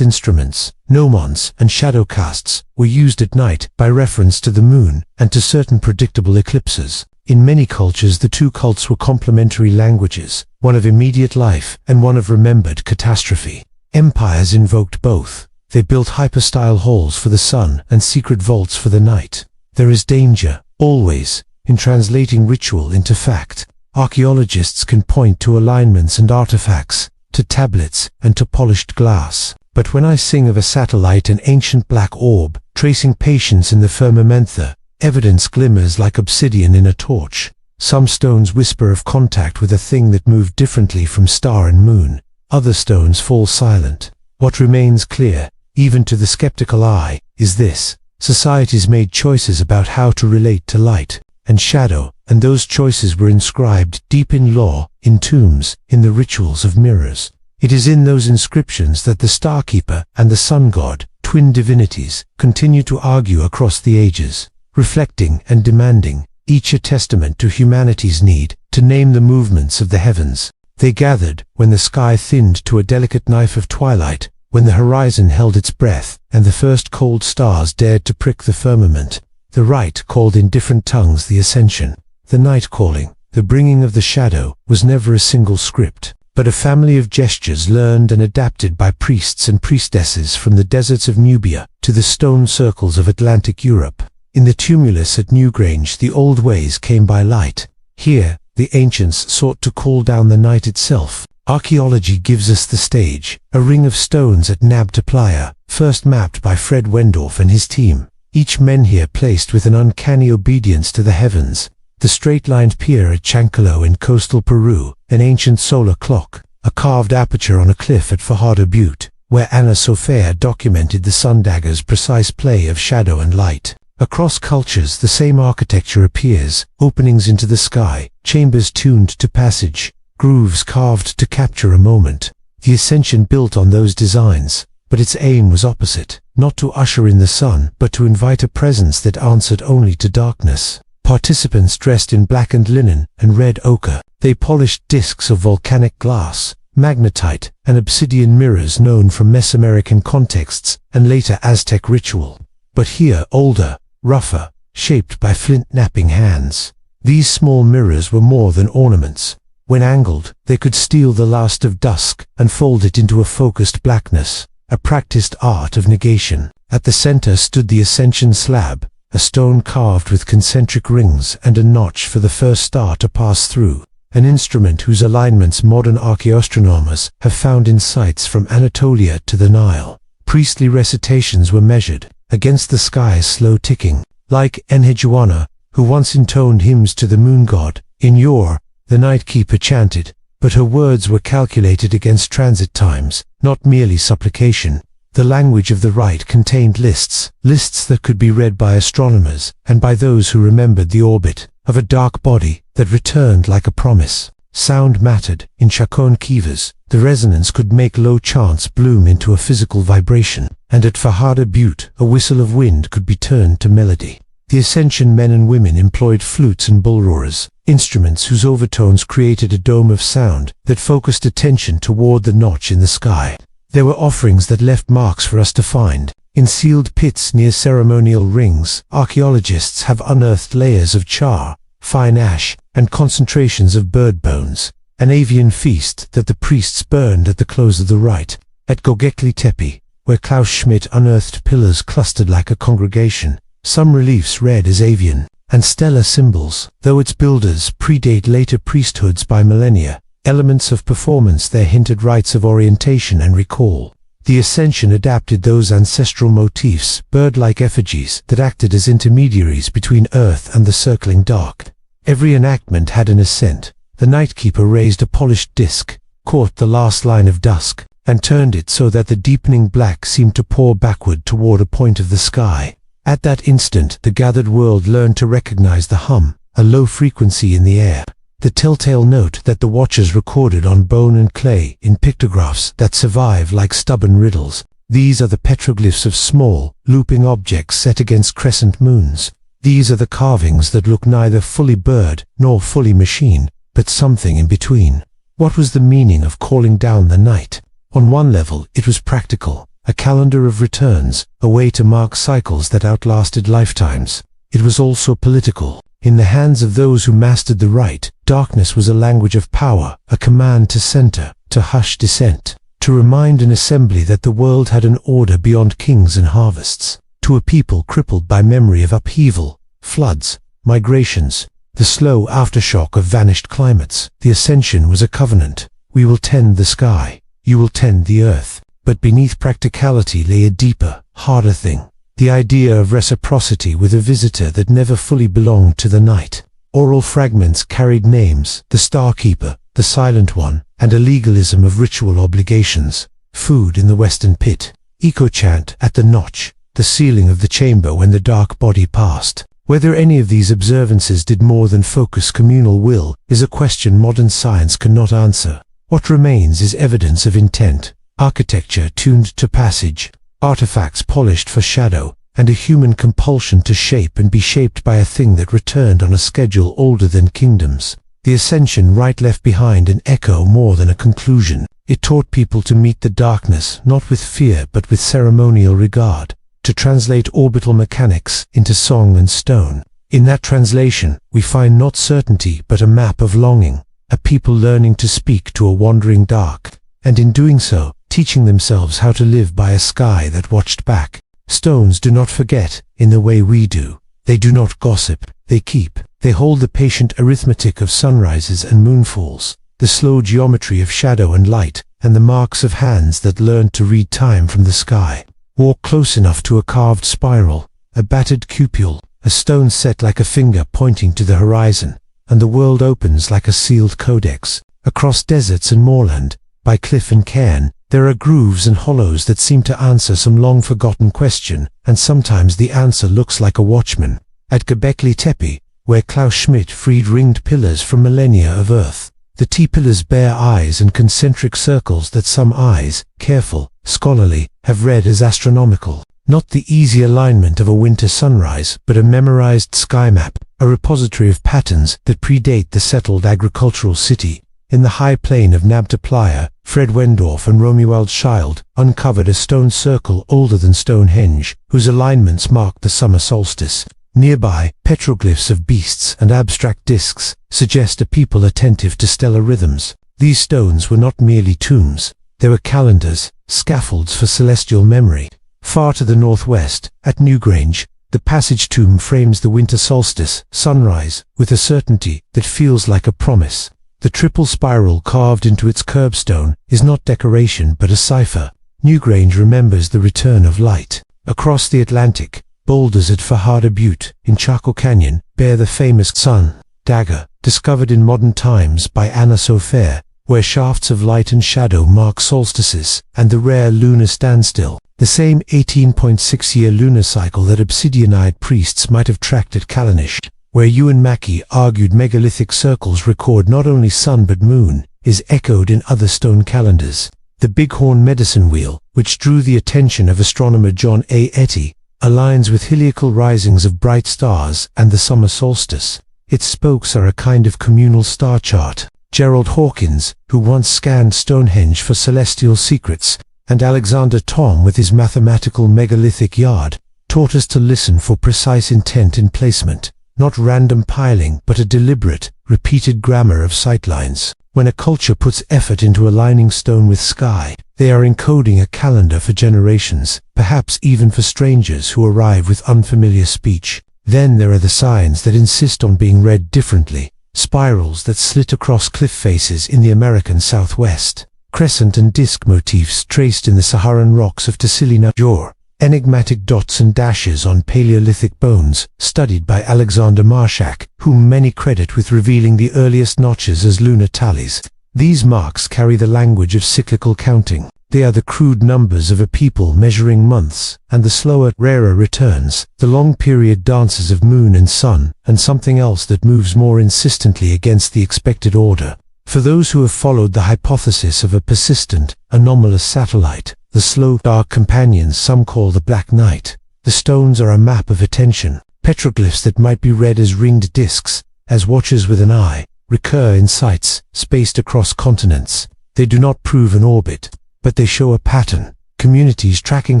instruments. Gnomons and shadow casts were used at night by reference to the moon and to certain predictable eclipses. In many cultures the two cults were complementary languages, one of immediate life and one of remembered catastrophe. Empires invoked both. They built hyperstyle halls for the sun and secret vaults for the night. There is danger, always, in translating ritual into fact. Archaeologists can point to alignments and artifacts, to tablets and to polished glass. But when I sing of a satellite and ancient black orb, tracing patience in the firmament, evidence glimmers like obsidian in a torch. Some stones whisper of contact with a thing that moved differently from star and moon. Other stones fall silent. What remains clear, even to the skeptical eye, is this: societies made choices about how to relate to light and shadow, and those choices were inscribed deep in law, in tombs, in the rituals of mirrors. It is in those inscriptions that the Starkeeper and the Sun God, twin divinities, continue to argue across the ages, reflecting and demanding, each a testament to humanity's need to name the movements of the heavens. They gathered when the sky thinned to a delicate knife of twilight, when the horizon held its breath, and the first cold stars dared to prick the firmament. The right called in different tongues the ascension. The night calling, the bringing of the shadow, was never a single script, but a family of gestures learned and adapted by priests and priestesses from the deserts of Nubia to the stone circles of Atlantic Europe. In the tumulus at Newgrange the old ways came by light. Here, the ancients sought to cool down the night itself. Archaeology gives us the stage, a ring of stones at Nabta Playa, first mapped by Fred Wendorf and his team. Each menhir placed with an uncanny obedience to the heavens. The straight-lined pier at Chancalo in coastal Peru, an ancient solar clock, a carved aperture on a cliff at Fodder Butte, where Anna Sophia documented the sundagger's precise play of shadow and light. Across cultures the same architecture appears, openings into the sky, chambers tuned to passage, grooves carved to capture a moment. The Ascension built on those designs, but its aim was opposite, not to usher in the sun, but to invite a presence that answered only to darkness. Participants dressed in blackened linen and red ochre, they polished discs of volcanic glass, magnetite, and obsidian mirrors known from Mesoamerican contexts and later Aztec ritual. But here older, rougher, shaped by flint-knapping hands. These small mirrors were more than ornaments. When angled, they could steal the last of dusk and fold it into a focused blackness, a practiced art of negation. At the center stood the Ascension slab, a stone carved with concentric rings and a notch for the first star to pass through, an instrument whose alignments modern archaeoastronomers have found in sites from Anatolia to the Nile. Priestly recitations were measured, against the sky's slow ticking, like Enheduanna, who once intoned hymns to the moon god. In yore, the night keeper chanted, but her words were calculated against transit times, not merely supplication. The language of the rite contained lists that could be read by astronomers and by those who remembered the orbit of a dark body that returned like a promise. Sound mattered. In Chacon Kivas, the resonance could make low chants bloom into a physical vibration, and at Fahada Butte, a whistle of wind could be turned to melody. The Ascension men and women employed flutes and bullroarers, instruments whose overtones created a dome of sound that focused attention toward the notch in the sky. There were offerings that left marks for us to find. In sealed pits near ceremonial rings, archaeologists have unearthed layers of char, fine ash, and concentrations of bird bones, an avian feast that the priests burned at the close of the rite. At Gogekli Tepe, where Klaus Schmidt unearthed pillars clustered like a congregation, some reliefs read as avian and stellar symbols, though its builders predate later priesthoods by millennia. Elements of performance there hinted rites of orientation and recall. The Ascension adapted those ancestral motifs, bird-like effigies that acted as intermediaries between Earth and the circling dark. Every enactment had an ascent. The Nightkeeper raised a polished disc, caught the last line of dusk, and turned it so that the deepening black seemed to pour backward toward a point of the sky. At that instant, the gathered world learned to recognize the hum, a low frequency in the air, the telltale note that the watchers recorded on bone and clay in pictographs that survive like stubborn riddles. These are the petroglyphs of small, looping objects set against crescent moons. These are the carvings that look neither fully bird nor fully machine, but something in between. What was the meaning of calling down the night? On one level, it was practical, a calendar of returns, a way to mark cycles that outlasted lifetimes. It was also political. In the hands of those who mastered the rite, darkness was a language of power, a command to center, to hush dissent, to remind an assembly that the world had an order beyond kings and harvests. To a people crippled by memory of upheaval, floods, migrations, the slow aftershock of vanished climates, the ascension was a covenant. We will tend the sky, you will tend the earth. But beneath practicality lay a deeper, harder thing. The idea of reciprocity with a visitor that never fully belonged to the night. Oral fragments carried names, the Starkeeper, the Silent One, and a legalism of ritual obligations. Food in the western pit, echo chant at the notch, the ceiling of the chamber when the dark body passed. Whether any of these observances did more than focus communal will is a question modern science cannot answer. What remains is evidence of intent, architecture tuned to passage, artifacts polished for shadow, and a human compulsion to shape and be shaped by a thing that returned on a schedule older than kingdoms. The ascension rite left behind an echo more than a conclusion. It taught people to meet the darkness not with fear but with ceremonial regard, to translate orbital mechanics into song and stone. In that translation, we find not certainty but a map of longing, a people learning to speak to a wandering dark, and in doing so, teaching themselves how to live by a sky that watched back. Stones do not forget in the way we do. They do not gossip, they keep. They hold the patient arithmetic of sunrises and moonfalls, the slow geometry of shadow and light, and the marks of hands that learned to read time from the sky. Walk close enough to a carved spiral, a battered cupule, a stone set like a finger pointing to the horizon, and the world opens like a sealed codex. Across deserts and moorland, by cliff and cairn, there are grooves and hollows that seem to answer some long-forgotten question, and sometimes the answer looks like a watchman. At Göbekli Tepe, where Klaus Schmidt freed ringed pillars from millennia of earth, the T-pillars bear eyes and concentric circles that some eyes, careful, scholarly, have read as astronomical. Not the easy alignment of a winter sunrise, but a memorized sky map, a repository of patterns that predate the settled agricultural city. In the high plain of Nabta Playa, Fred Wendorf and Romuald Schild uncovered a stone circle older than Stonehenge, whose alignments marked the summer solstice. Nearby, petroglyphs of beasts and abstract discs suggest a people attentive to stellar rhythms. These stones were not merely tombs, they were calendars, scaffolds for celestial memory. Far to the northwest, at Newgrange, the passage tomb frames the winter solstice, sunrise, with a certainty that feels like a promise. The triple spiral carved into its curbstone is not decoration but a cipher. Newgrange remembers the return of light. Across the Atlantic, boulders at Fahada Butte, in Chaco Canyon, bear the famous sun dagger, discovered in modern times by Anna Sofer, where shafts of light and shadow mark solstices, and the rare lunar standstill, the same 18.6-year lunar cycle that obsidian-eyed priests might have tracked at Callanish, where Ewan Mackey argued megalithic circles record not only sun but moon, is echoed in other stone calendars. The Bighorn medicine wheel, which drew the attention of astronomer John A. Etty, aligns with heliacal risings of bright stars and the summer solstice. Its spokes are a kind of communal star chart. Gerald Hawkins, who once scanned Stonehenge for celestial secrets, and Alexander Thom with his mathematical megalithic yard, taught us to listen for precise intent in placement. Not random piling, but a deliberate, repeated grammar of sightlines. When a culture puts effort into aligning stone with sky, they are encoding a calendar for generations, perhaps even for strangers who arrive with unfamiliar speech. Then there are the signs that insist on being read differently, spirals that slit across cliff faces in the American Southwest, crescent and disk motifs traced in the Saharan rocks of Tassili Najor, enigmatic dots and dashes on Paleolithic bones, studied by Alexander Marshak, whom many credit with revealing the earliest notches as lunar tallies. These marks carry the language of cyclical counting. They are the crude numbers of a people measuring months, and the slower, rarer returns, the long period dances of moon and sun, and something else that moves more insistently against the expected order. For those who have followed the hypothesis of a persistent, anomalous satellite, the slow, dark companions some call the Black Night, the stones are a map of attention, petroglyphs that might be read as ringed discs, as watchers with an eye, recur in sites, spaced across continents. They do not prove an orbit, but they show a pattern, communities tracking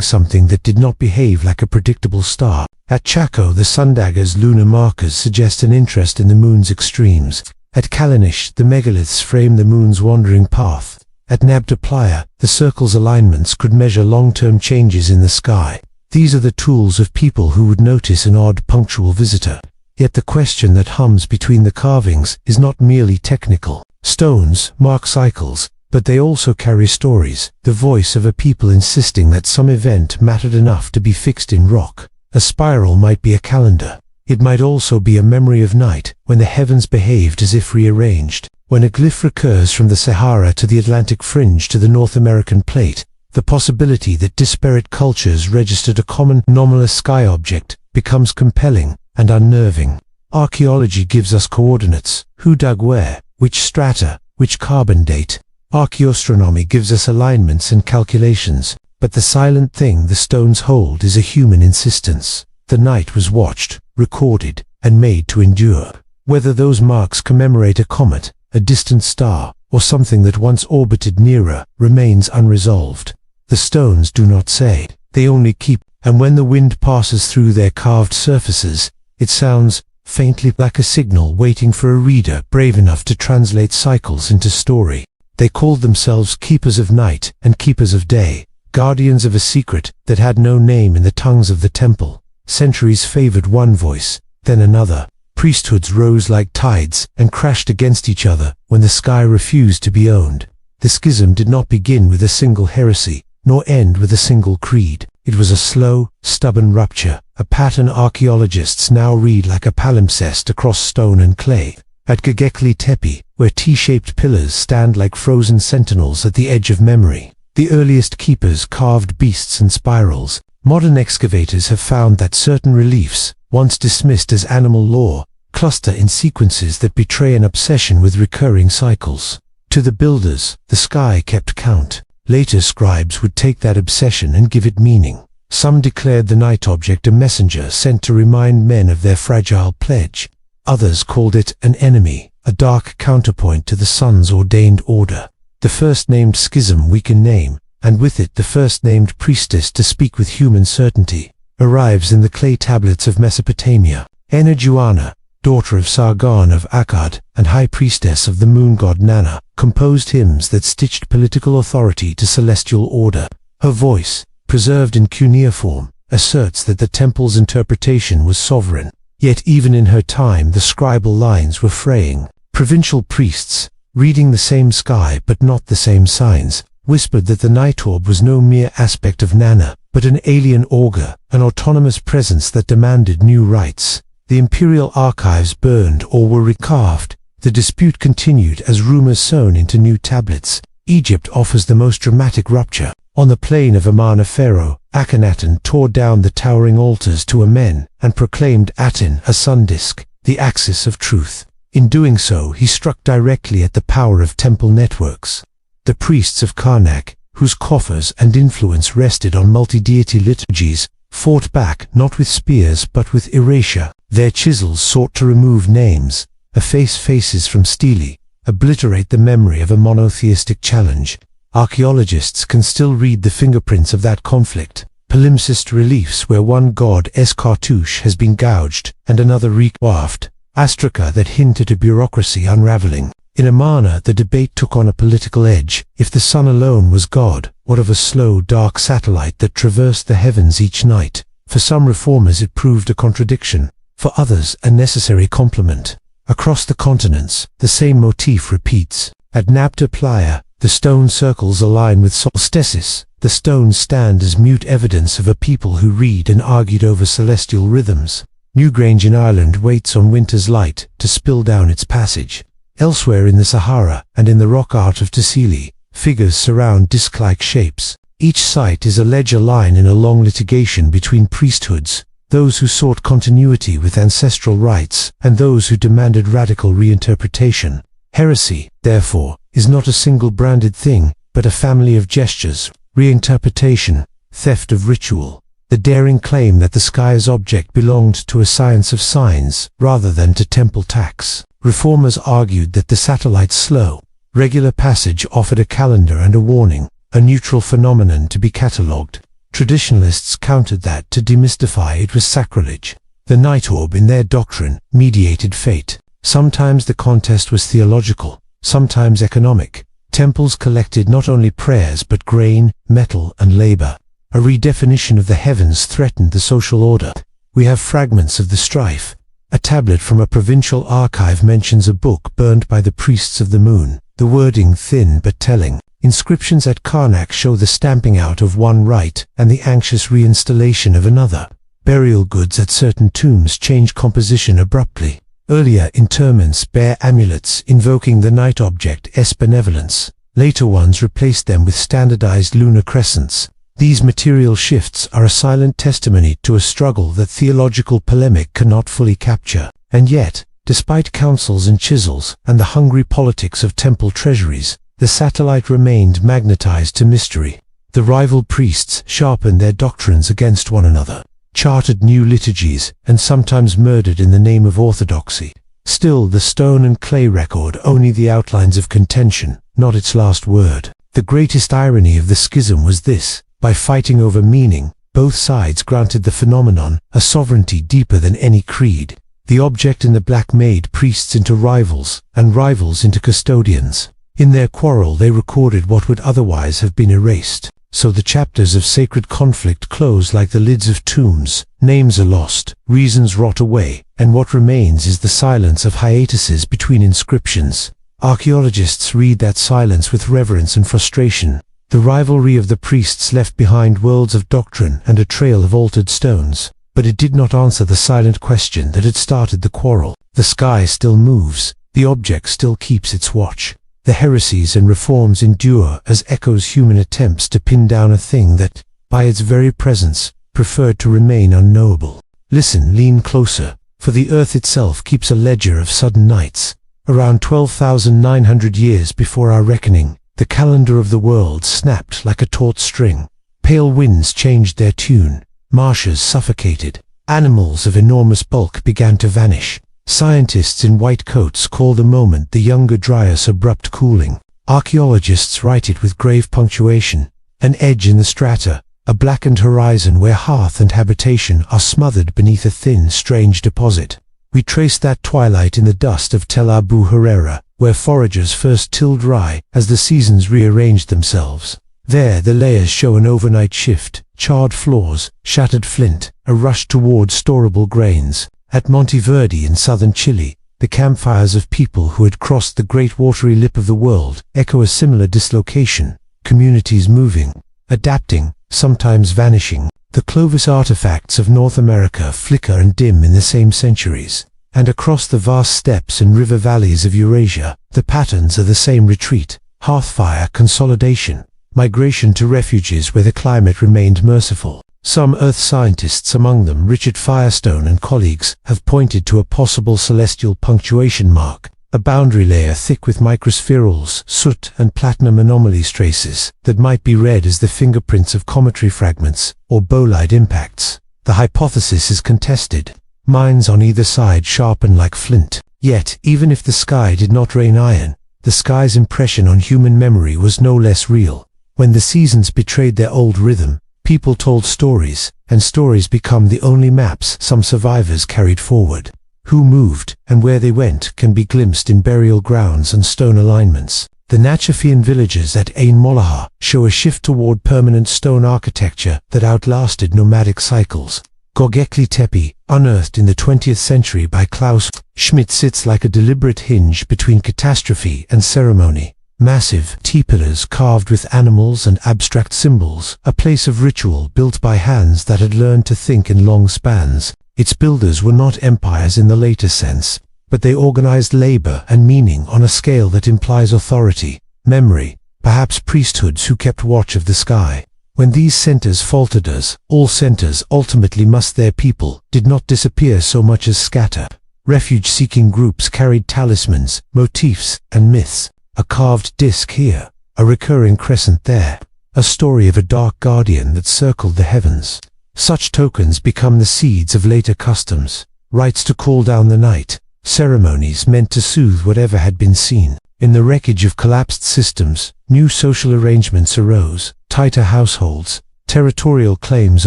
something that did not behave like a predictable star. At Chaco, the sundagger's lunar markers suggest an interest in the moon's extremes. At Kalanish, the megaliths frame the moon's wandering path. At Nabta Playa, the circle's alignments could measure long-term changes in the sky. These are the tools of people who would notice an odd punctual visitor. Yet the question that hums between the carvings is not merely technical. Stones mark cycles, but they also carry stories, the voice of a people insisting that some event mattered enough to be fixed in rock. A spiral might be a calendar. It might also be a memory of night, when the heavens behaved as if rearranged. When a glyph recurs from the Sahara to the Atlantic fringe to the North American plate, the possibility that disparate cultures registered a common, anomalous sky object becomes compelling and unnerving. Archaeology gives us coordinates, who dug where, which strata, which carbon date. Archaeoastronomy gives us alignments and calculations, but the silent thing the stones hold is a human insistence. The night was watched, recorded, and made to endure. Whether those marks commemorate a comet, a distant star, or something that once orbited nearer, remains unresolved. The stones do not say, they only keep, and when the wind passes through their carved surfaces, it sounds faintly like a signal waiting for a reader brave enough to translate cycles into story. They called themselves keepers of night and keepers of day, guardians of a secret that had no name in the tongues of the temple. Centuries favored one voice, then another. Priesthoods rose like tides and crashed against each other when the sky refused to be owned. The schism did not begin with a single heresy, nor end with a single creed. It was a slow, stubborn rupture, a pattern archaeologists now read like a palimpsest across stone and clay. At Göbekli Tepe, where T-shaped pillars stand like frozen sentinels at the edge of memory, the earliest keepers carved beasts and spirals. Modern excavators have found that certain reliefs, once dismissed as animal lore, cluster in sequences that betray an obsession with recurring cycles. To the builders, the sky kept count. Later scribes would take that obsession and give it meaning. Some declared the night object a messenger sent to remind men of their fragile pledge. Others called it an enemy, a dark counterpoint to the sun's ordained order. The first-named schism we can name, and with it the first-named priestess to speak with human certainty, arrives in the clay tablets of Mesopotamia. Enerjuana, daughter of Sargon of Akkad and high priestess of the moon god Nana, composed hymns that stitched political authority to celestial order. Her voice, preserved in cuneiform, asserts that the temple's interpretation was sovereign. Yet even in her time the scribal lines were fraying. Provincial priests, reading the same sky but not the same signs, whispered that the night orb was no mere aspect of Nana, but an alien augur, an autonomous presence that demanded new rites. The imperial archives burned or were recarved. The dispute continued as rumors sewn into new tablets. Egypt offers the most dramatic rupture. On the plain of Amarna-Pharaoh, Akhenaten tore down the towering altars to Amen and proclaimed Aten a sun disk, the axis of truth. In doing so, he struck directly at the power of temple networks. The priests of Karnak, whose coffers and influence rested on multi-deity liturgies, fought back not with spears but with erasure. Their chisels sought to remove names, efface faces from stelae, obliterate the memory of a monotheistic challenge. Archaeologists can still read the fingerprints of that conflict. Palimpsest reliefs where one god's cartouche has been gouged and another recarved. Astraca that hint at a bureaucracy unraveling. In Amarna, the debate took on a political edge. If the sun alone was God, what of a slow, dark satellite that traversed the heavens each night? For some reformers it proved a contradiction. For others, a necessary complement. Across the continents, the same motif repeats. At Nabta Playa, the stone circles align with solstices. The stones stand as mute evidence of a people who read and argued over celestial rhythms. Newgrange in Ireland waits on winter's light to spill down its passage. Elsewhere in the Sahara and in the rock art of Tassili, Figures surround disc-like shapes. Each site is a ledger line in a long litigation between priesthoods, those who sought continuity with ancestral rites, and those who demanded radical reinterpretation. Heresy, therefore, is not a single branded thing, but a family of gestures, reinterpretation, theft of ritual. The daring claim that the sky's object belonged to a science of signs, rather than to temple tax. Reformers argued that the satellite's slow, regular passage offered a calendar and a warning, a neutral phenomenon to be catalogued. Traditionalists countered that to demystify it was sacrilege. The night orb in their doctrine mediated fate. Sometimes the contest was theological, sometimes economic. Temples collected not only prayers but grain, metal, and labor. A redefinition of the heavens threatened the social order. We have fragments of the strife. A tablet from a provincial archive mentions a book burned by the priests of the moon, the wording thin but telling. Inscriptions at Karnak show the stamping out of one rite and the anxious reinstallation of another. Burial goods at certain tombs change composition abruptly. Earlier interments bear amulets invoking the night object's benevolence. Later ones replaced them with standardized lunar crescents. These material shifts are a silent testimony to a struggle that theological polemic cannot fully capture. And yet, despite councils and chisels and the hungry politics of temple treasuries, the satellite remained magnetized to mystery. The rival priests sharpened their doctrines against one another, charted new liturgies, and sometimes murdered in the name of orthodoxy. Still, the stone and clay record only the outlines of contention, not its last word. The greatest irony of the schism was this: by fighting over meaning, both sides granted the phenomenon a sovereignty deeper than any creed. The object and the black made priests into rivals, and rivals into custodians. In their quarrel they recorded what would otherwise have been erased. So the chapters of sacred conflict close like the lids of tombs. Names are lost, reasons rot away, and what remains is the silence of hiatuses between inscriptions. Archaeologists read that silence with reverence and frustration. The rivalry of the priests left behind worlds of doctrine and a trail of altered stones. But it did not answer the silent question that had started the quarrel. The sky still moves, the object still keeps its watch. The heresies and reforms endure as echoes human attempts to pin down a thing that, by its very presence, preferred to remain unknowable. Listen, lean closer, for the earth itself keeps a ledger of sudden nights. Around 12,900 years before our reckoning, the calendar of the world snapped like a taut string. Pale winds changed their tune. Marshes suffocated. Animals of enormous bulk began to vanish. Scientists in white coats call the moment the Younger Dryas abrupt cooling. Archaeologists write it with grave punctuation. An edge in the strata, a blackened horizon where hearth and habitation are smothered beneath a thin, strange deposit. We trace that twilight in the dust of Tel Abu Herrera, where foragers first tilled rye as the seasons rearranged themselves. There the layers show an overnight shift, charred floors, shattered flint, a rush toward storable grains. At Monteverde in southern Chile, the campfires of people who had crossed the great watery lip of the world echo a similar dislocation, communities moving, adapting, sometimes vanishing. The Clovis artifacts of North America flicker and dim in the same centuries. And across the vast steppes and river valleys of Eurasia, the patterns are the same: retreat, hearthfire, consolidation, migration to refuges where the climate remained merciful. Some earth scientists, among them Richard Firestone and colleagues, have pointed to a possible celestial punctuation mark, a boundary layer thick with microspherules, soot, and platinum anomalies traces that might be read as the fingerprints of cometary fragments or bolide impacts. The hypothesis is contested. Minds on either side sharpen like flint. Yet, even if the sky did not rain iron, the sky's impression on human memory was no less real. When the seasons betrayed their old rhythm, people told stories, and stories become the only maps some survivors carried forward. Who moved, and where they went, can be glimpsed in burial grounds and stone alignments. The Nachafian villages at Ain Molaha show a shift toward permanent stone architecture that outlasted nomadic cycles. Göbekli Tepe, unearthed in the 20th century by Klaus Schmidt, sits like a deliberate hinge between catastrophe and ceremony. Massive T-pillars carved with animals and abstract symbols, a place of ritual built by hands that had learned to think in long spans. Its builders were not empires in the later sense, but they organized labor and meaning on a scale that implies authority, memory, perhaps priesthoods who kept watch of the sky. When these centers faltered us, all centers ultimately must their people did not disappear so much as scatter. Refuge-seeking groups carried talismans, motifs, and myths. A carved disc here, a recurring crescent there, a story of a dark guardian that circled the heavens. Such tokens become the seeds of later customs, rites to call down the night, ceremonies meant to soothe whatever had been seen. In the wreckage of collapsed systems, new social arrangements arose, tighter households, territorial claims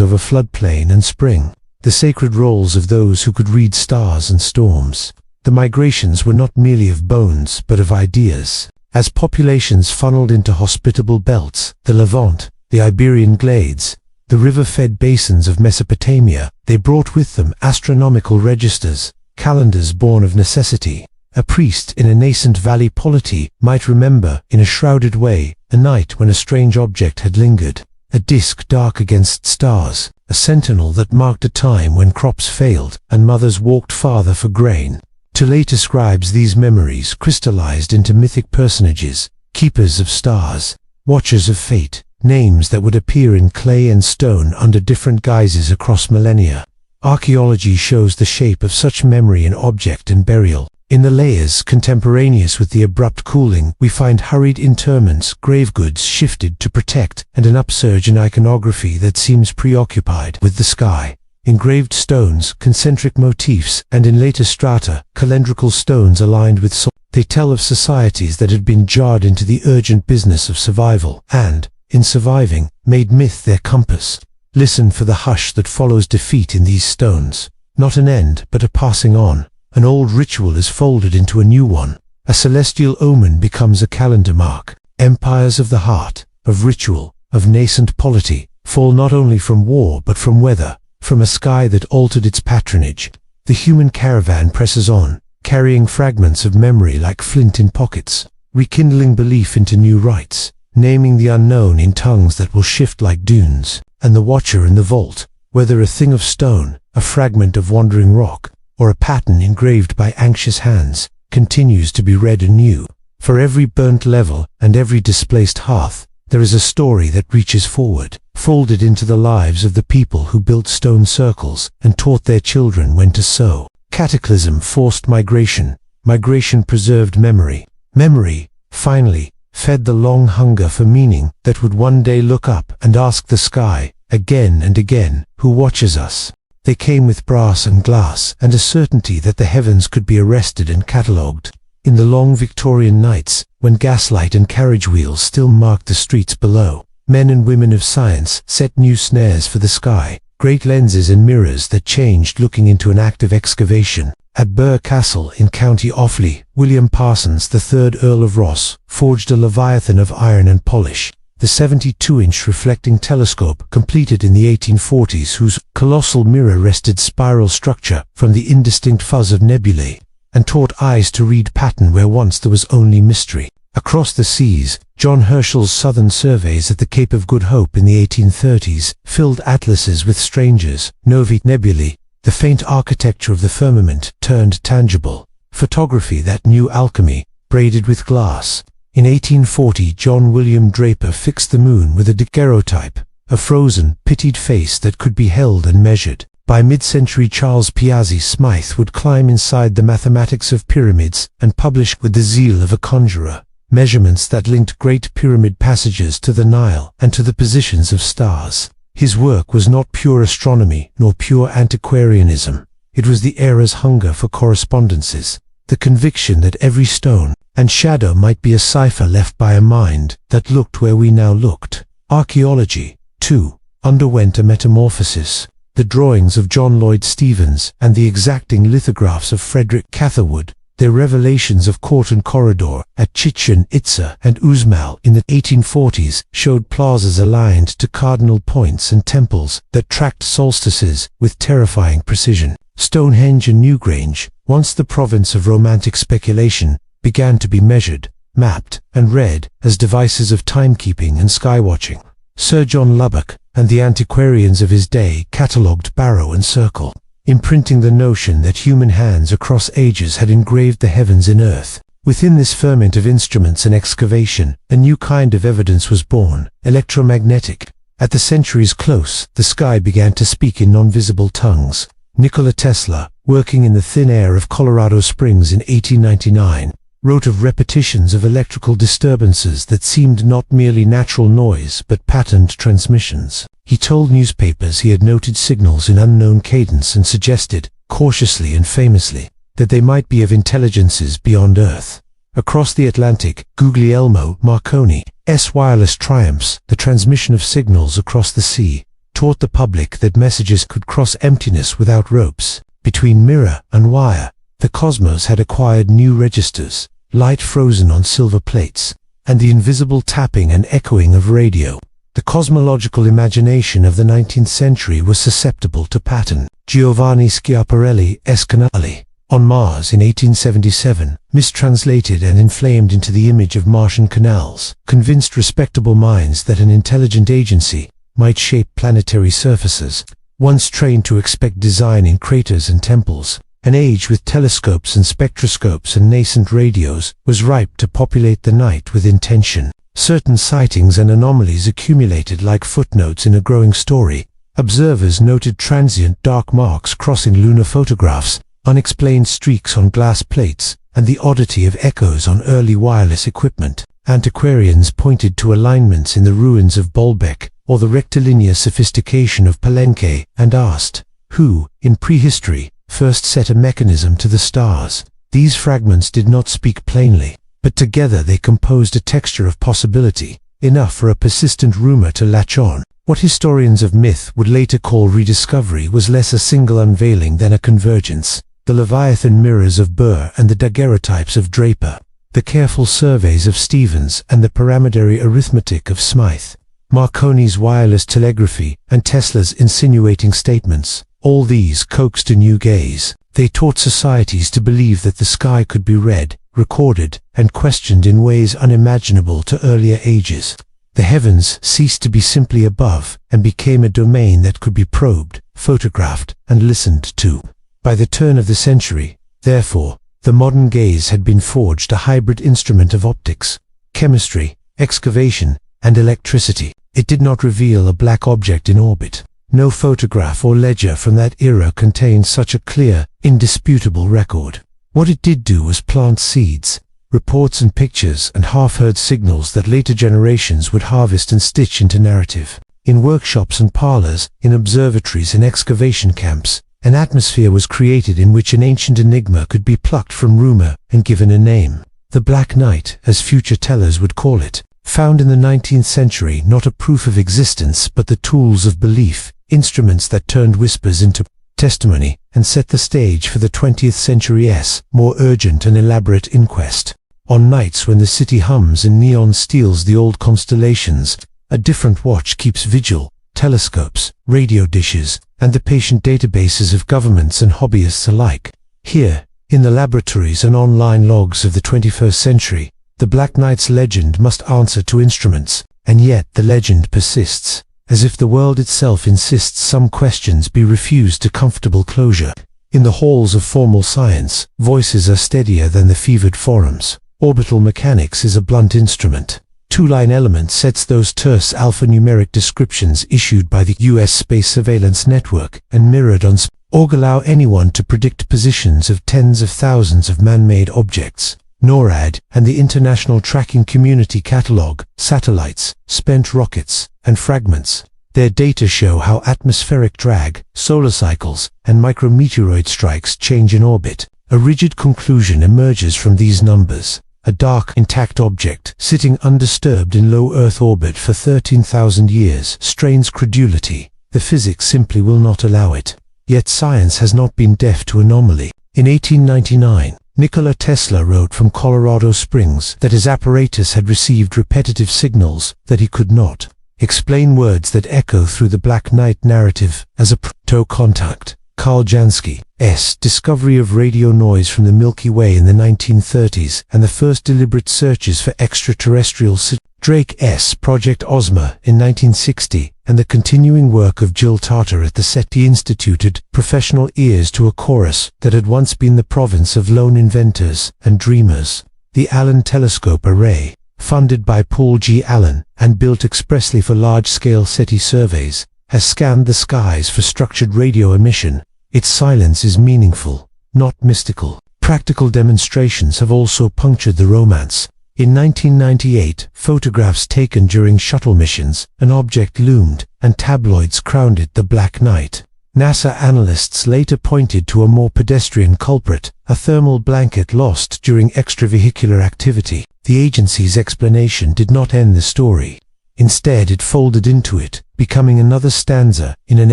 over floodplain and spring, the sacred roles of those who could read stars and storms. The migrations were not merely of bones, but of ideas. As populations funneled into hospitable belts, the Levant, the Iberian glades, the river-fed basins of Mesopotamia, they brought with them astronomical registers, calendars born of necessity. A priest in a nascent valley polity might remember, in a shrouded way, a night when a strange object had lingered, a disk dark against stars, a sentinel that marked a time when crops failed and mothers walked farther for grain. To later scribes these memories crystallized into mythic personages, keepers of stars, watchers of fate, names that would appear in clay and stone under different guises across millennia. Archaeology shows the shape of such memory in object and burial. In the layers contemporaneous with the abrupt cooling, we find hurried interments, grave goods shifted to protect, and an upsurge in iconography that seems preoccupied with the sky. Engraved stones, concentric motifs, and in later strata, calendrical stones aligned with soul. They tell of societies that had been jarred into the urgent business of survival, and, in surviving, made myth their compass. Listen for the hush that follows defeat in these stones. Not an end, but a passing on. An old ritual is folded into a new one. A celestial omen becomes a calendar mark. Empires of the heart, of ritual, of nascent polity, fall not only from war but from weather, from a sky that altered its patronage. The human caravan presses on, carrying fragments of memory like flint in pockets, rekindling belief into new rites, naming the unknown in tongues that will shift like dunes. And the watcher in the vault, whether a thing of stone, a fragment of wandering rock, or a pattern engraved by anxious hands, continues to be read anew. For every burnt level and every displaced hearth, there is a story that reaches forward, folded into the lives of the people who built stone circles and taught their children when to sow. Cataclysm forced migration. Migration preserved memory. Memory, finally, fed the long hunger for meaning that would one day look up and ask the sky, again and again, who watches us? They came with brass and glass and a certainty that the heavens could be arrested and catalogued. In the long Victorian nights, when gaslight and carriage wheels still marked the streets below, men and women of science set new snares for the sky, great lenses and mirrors that changed looking into an active excavation. At Burr Castle in County Offaly, William Parsons, the 3rd Earl of Ross, forged a leviathan of iron and polish. The 72-inch reflecting telescope completed in the 1840s, whose colossal mirror-rested spiral structure from the indistinct fuzz of nebulae, and taught eyes to read pattern where once there was only mystery. Across the seas, John Herschel's southern surveys at the Cape of Good Hope in the 1830s filled atlases with strangers, novae nebulae, the faint architecture of the firmament turned tangible. Photography that knew alchemy, braided with glass. In 1840, John William Draper fixed the moon with a daguerreotype, a frozen, pitied face that could be held and measured. By mid-century, Charles Piazzi Smythe would climb inside the mathematics of pyramids and publish with the zeal of a conjurer measurements that linked Great Pyramid passages to the Nile and to the positions of stars. His work was not pure astronomy nor pure antiquarianism. It was the era's hunger for correspondences, the conviction that every stone and shadow might be a cipher left by a mind that looked where we now looked. Archaeology, too, underwent a metamorphosis. The drawings of John Lloyd Stephens and the exacting lithographs of Frederick Catherwood, their revelations of court and corridor at Chichen Itza and Uxmal in the 1840s, showed plazas aligned to cardinal points and temples that tracked solstices with terrifying precision. Stonehenge and Newgrange, once the province of romantic speculation, began to be measured, mapped, and read as devices of timekeeping and skywatching. Sir John Lubbock and the antiquarians of his day catalogued Barrow and Circle, imprinting the notion that human hands across ages had engraved the heavens in earth. Within this ferment of instruments and excavation, a new kind of evidence was born, electromagnetic. At the century's close, the sky began to speak in non-visible tongues. Nikola Tesla, working in the thin air of Colorado Springs in 1899, wrote of repetitions of electrical disturbances that seemed not merely natural noise but patterned transmissions. He told newspapers he had noted signals in unknown cadence and suggested, cautiously and famously, that they might be of intelligences beyond Earth. Across the Atlantic, Guglielmo Marconi's wireless triumphs, the transmission of signals across the sea, taught the public that messages could cross emptiness without ropes. Between mirror and wire, the cosmos had acquired new registers, light frozen on silver plates, and the invisible tapping and echoing of radio. The cosmological imagination of the 19th century was susceptible to pattern. Giovanni Schiaparelli's canali on Mars in 1877, mistranslated and inflamed into the image of Martian canals, convinced respectable minds that an intelligent agency might shape planetary surfaces. Once trained to expect design in craters and temples, an age with telescopes and spectroscopes and nascent radios was ripe to populate the night with intention. Certain sightings and anomalies accumulated like footnotes in a growing story. Observers noted transient dark marks crossing lunar photographs, unexplained streaks on glass plates, and the oddity of echoes on early wireless equipment. Antiquarians pointed to alignments in the ruins of Baalbek or the rectilinear sophistication of Palenque and asked, who, in prehistory, first set a mechanism to the stars? These fragments did not speak plainly, but together they composed a texture of possibility, enough for a persistent rumor to latch on. What historians of myth would later call rediscovery was less a single unveiling than a convergence. The Leviathan mirrors of Burr and the daguerreotypes of Draper, the careful surveys of Stevens and the pyramidary arithmetic of Smythe, Marconi's wireless telegraphy and Tesla's insinuating statements, all these coaxed a new gaze. They taught societies to believe that the sky could be read, recorded, and questioned in ways unimaginable to earlier ages. The heavens ceased to be simply above and became a domain that could be probed, photographed, and listened to. By the turn of the century, therefore, the modern gaze had been forged a hybrid instrument of optics, chemistry, excavation, and electricity. It did not reveal a black object in orbit. No photograph or ledger from that era contained such a clear, indisputable record. What it did do was plant seeds, reports and pictures and half-heard signals that later generations would harvest and stitch into narrative. In workshops and parlors, in observatories and excavation camps, an atmosphere was created in which an ancient enigma could be plucked from rumor and given a name. The Black Night, as future tellers would call it, found in the 19th century not a proof of existence but the tools of belief, instruments that turned whispers into testimony and set the stage for the 20th century's more urgent and elaborate inquest. On nights when the city hums and neon steals the old constellations, a different watch keeps vigil. Telescopes, radio dishes, and the patient databases of governments and hobbyists alike. Here, in the laboratories and online logs of the 21st century, the Black Knight's legend must answer to instruments, and yet the legend persists, as if the world itself insists some questions be refused to comfortable closure. In the halls of formal science, voices are steadier than the fevered forums. Orbital mechanics is a blunt instrument. Two-line element sets those terse alphanumeric descriptions issued by the U.S. Space Surveillance Network and mirrored on or allow anyone to predict positions of tens of thousands of man-made objects. NORAD and the International Tracking Community catalog satellites, spent rockets, and fragments. Their data show how atmospheric drag, solar cycles, and micrometeoroid strikes change in orbit. A rigid conclusion emerges from these numbers. A dark, intact object, sitting undisturbed in low Earth orbit for 13,000 years, strains credulity. The physics simply will not allow it. Yet science has not been deaf to anomaly. In 1899, Nikola Tesla wrote from Colorado Springs that his apparatus had received repetitive signals that he could not explain, words that echo through the Black Knight narrative as a proto-contact. Carl Jansky's discovery of radio noise from the Milky Way in the 1930s and the first deliberate searches for extraterrestrial Drake's Project Ozma in 1960 and the continuing work of Jill Tarter at the SETI instituted professional ears to a chorus that had once been the province of lone inventors and dreamers. the Allen Telescope Array, funded by Paul G. Allen and built expressly for large-scale SETI surveys, has scanned the skies for structured radio emission. Its silence is meaningful, not mystical. Practical demonstrations have also punctured the romance. In 1998, photographs taken during shuttle missions, an object loomed, and tabloids crowned it the Black Knight. NASA analysts later pointed to a more pedestrian culprit, a thermal blanket lost during extravehicular activity. The agency's explanation did not end the story. Instead, it folded into it, becoming another stanza in an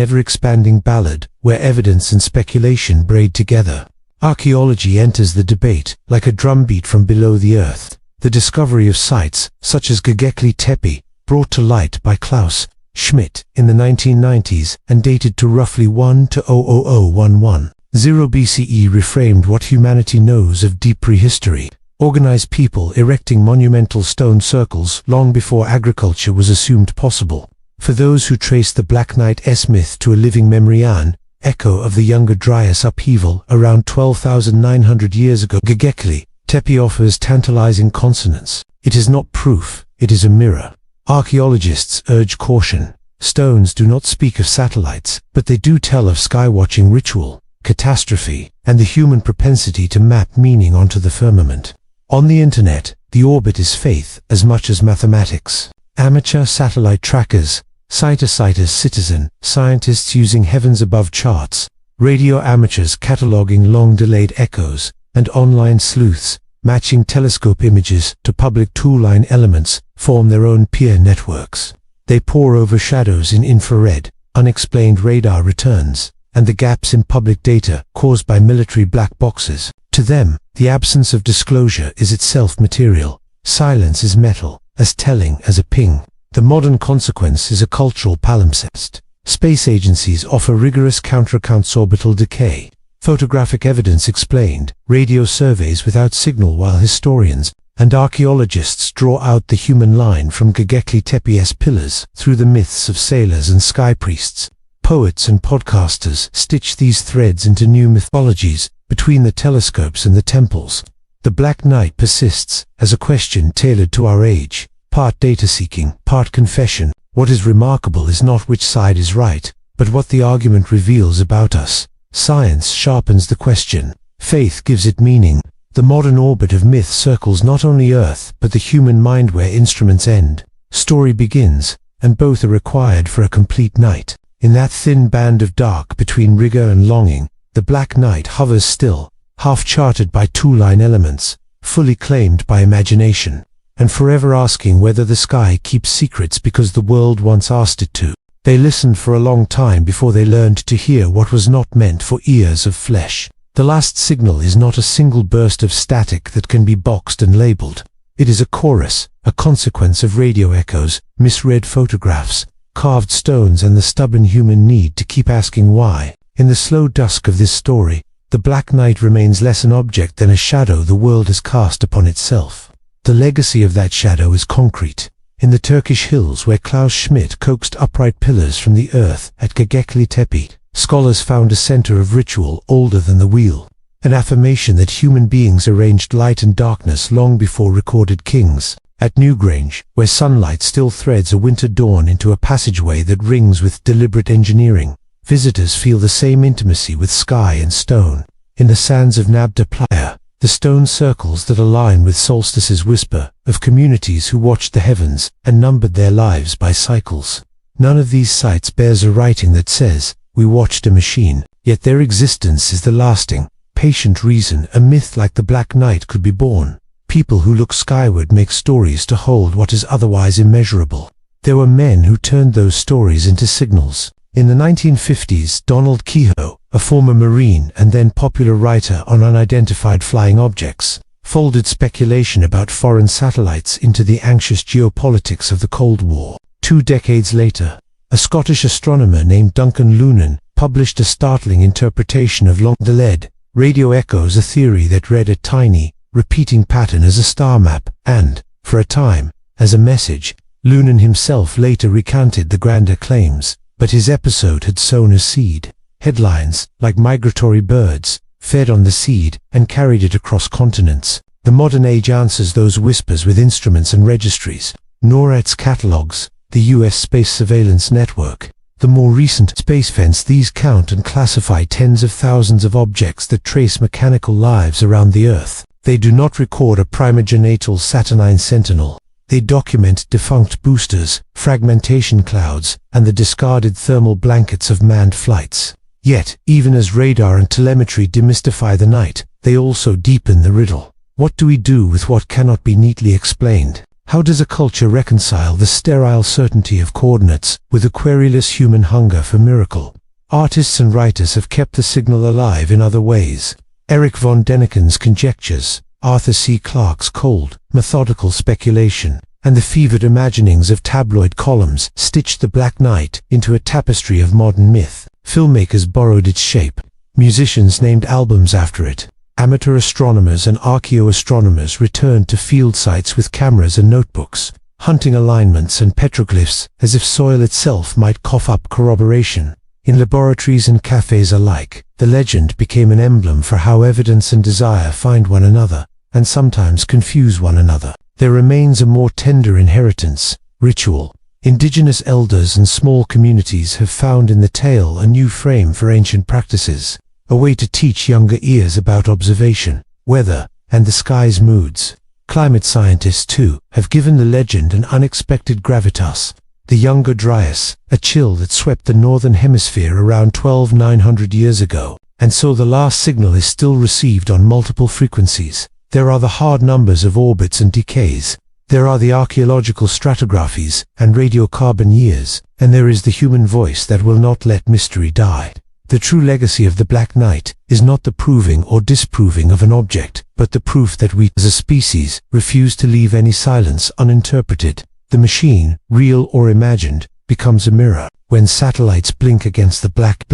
ever-expanding ballad where evidence and speculation braid together. Archaeology enters the debate like a drumbeat from below the earth. The discovery of sites, such as Göbekli Tepe, brought to light by Klaus Schmidt in the 1990s and dated to roughly 1 to 00011. 0 BCE reframed what humanity knows of deep prehistory. Organized people erecting monumental stone circles long before agriculture was assumed possible. For those who trace the Black Knight's myth to a living memory, an echo of the Younger Dryas upheaval around 12,900 years ago, Göbekli Tepe offers tantalizing consonance. It is not proof, it is a mirror. Archaeologists urge caution. Stones do not speak of satellites, but they do tell of skywatching ritual, catastrophe, and the human propensity to map meaning onto the firmament. On the internet, the orbit is faith as much as mathematics. Amateur satellite trackers, Sighter Citizen, scientists using heavens above charts, radio amateurs cataloging long-delayed echoes, and online sleuths, matching telescope images to public tool-line elements, form their own peer networks. They pore over shadows in infrared, unexplained radar returns, and the gaps in public data caused by military black boxes. To them, the absence of disclosure is itself material. Silence is metal, as telling as a ping. The modern consequence is a cultural palimpsest. Space agencies offer rigorous counteraccounts: orbital decay, photographic evidence explained, radio surveys without signal, while historians and archaeologists draw out the human line from Göbekli Tepe's pillars through the myths of sailors and sky priests. Poets and podcasters stitch these threads into new mythologies between the telescopes and the temples. The Black Knight persists as a question tailored to our age, part data-seeking, part confession. What is remarkable is not which side is right, but what the argument reveals about us. Science sharpens the question. Faith gives it meaning. The modern orbit of myth circles not only Earth, but the human mind where instruments end. Story begins, and both are required for a complete night. In that thin band of dark between rigor and longing, the Black Knight hovers still, half-charted by two-line elements, fully claimed by imagination, and forever asking whether the sky keeps secrets because the world once asked it to. They listened for a long time before they learned to hear what was not meant for ears of flesh. The last signal is not a single burst of static that can be boxed and labeled. It is a chorus, a consequence of radio echoes, misread photographs, carved stones, and the stubborn human need to keep asking why. In the slow dusk of this story, the Black Knight remains less an object than a shadow the world has cast upon itself. The legacy of that shadow is concrete. In the Turkish hills where Klaus Schmidt coaxed upright pillars from the earth at Göbekli Tepe, scholars found a center of ritual older than the wheel, an affirmation that human beings arranged light and darkness long before recorded kings. At Newgrange, where sunlight still threads a winter dawn into a passageway that rings with deliberate engineering, visitors feel the same intimacy with sky and stone. In the sands of Nabda Playa, the stone circles that align with solstices whisper of communities who watched the heavens and numbered their lives by cycles. None of these sites bears a writing that says, "We watched a machine," yet their existence is the lasting, patient reason a myth like the Black Knight could be born. People who look skyward make stories to hold what is otherwise immeasurable. There were men who turned those stories into signals. In the 1950s, Donald Keyhoe, a former Marine and then popular writer on unidentified flying objects, folded speculation about foreign satellites into the anxious geopolitics of the Cold War. 2 decades later, a Scottish astronomer named Duncan Lunan published a startling interpretation of long-delayed radio echoes, a theory that read a tiny, repeating pattern as a star map, and, for a time, as a message. Lunan himself later recanted the grander claims, but his episode had sown a seed. Headlines, like migratory birds, fed on the seed and carried it across continents. The modern age answers those whispers with instruments and registries. NORAD's catalogs, the US Space Surveillance Network. The more recent Space Fence. These count and classify tens of thousands of objects that trace mechanical lives around the Earth. They do not record a primogenital Saturnine sentinel. They document defunct boosters, fragmentation clouds, and the discarded thermal blankets of manned flights. Yet, even as radar and telemetry demystify the night, they also deepen the riddle. What do we do with what cannot be neatly explained? How does a culture reconcile the sterile certainty of coordinates with a querulous human hunger for miracle? Artists and writers have kept the signal alive in other ways. Erich von Däniken's conjectures, Arthur C. Clarke's cold, methodical speculation, and the fevered imaginings of tabloid columns stitched the Black Night into a tapestry of modern myth. Filmmakers borrowed its shape. Musicians named albums after it. Amateur astronomers and archaeoastronomers returned to field sites with cameras and notebooks, hunting alignments and petroglyphs as if soil itself might cough up corroboration. In laboratories and cafes alike, the legend became an emblem for how evidence and desire find one another, and sometimes confuse one another. There remains a more tender inheritance, ritual. Indigenous elders and small communities have found in the tale a new frame for ancient practices, a way to teach younger ears about observation, weather, and the sky's moods. Climate scientists, too, have given the legend an unexpected gravitas. The younger Dryas, a chill that swept the northern hemisphere around 12,900 years ago, and so the last signal is still received on multiple frequencies. There are the hard numbers of orbits and decays. There are the archaeological stratigraphies and radiocarbon years, and there is the human voice that will not let mystery die. The true legacy of the Black Night is not the proving or disproving of an object, but the proof that we, as a species, refuse to leave any silence uninterpreted. The machine, real or imagined, becomes a mirror. When satellites blink against the black,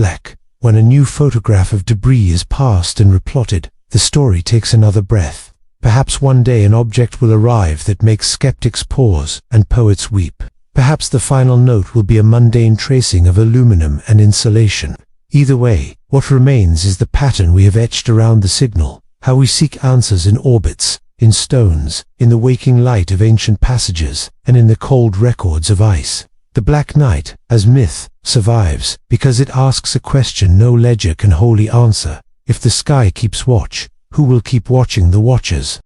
when a new photograph of debris is passed and replotted, the story takes another breath. Perhaps one day an object will arrive that makes skeptics pause and poets weep. Perhaps the final note will be a mundane tracing of aluminum and insulation. Either way, what remains is the pattern we have etched around the signal, how we seek answers in orbits, in stones, in the waking light of ancient passages, and in the cold records of ice. The Black Night, as myth, survives because it asks a question no ledger can wholly answer. If the sky keeps watch, who will keep watching the watchers?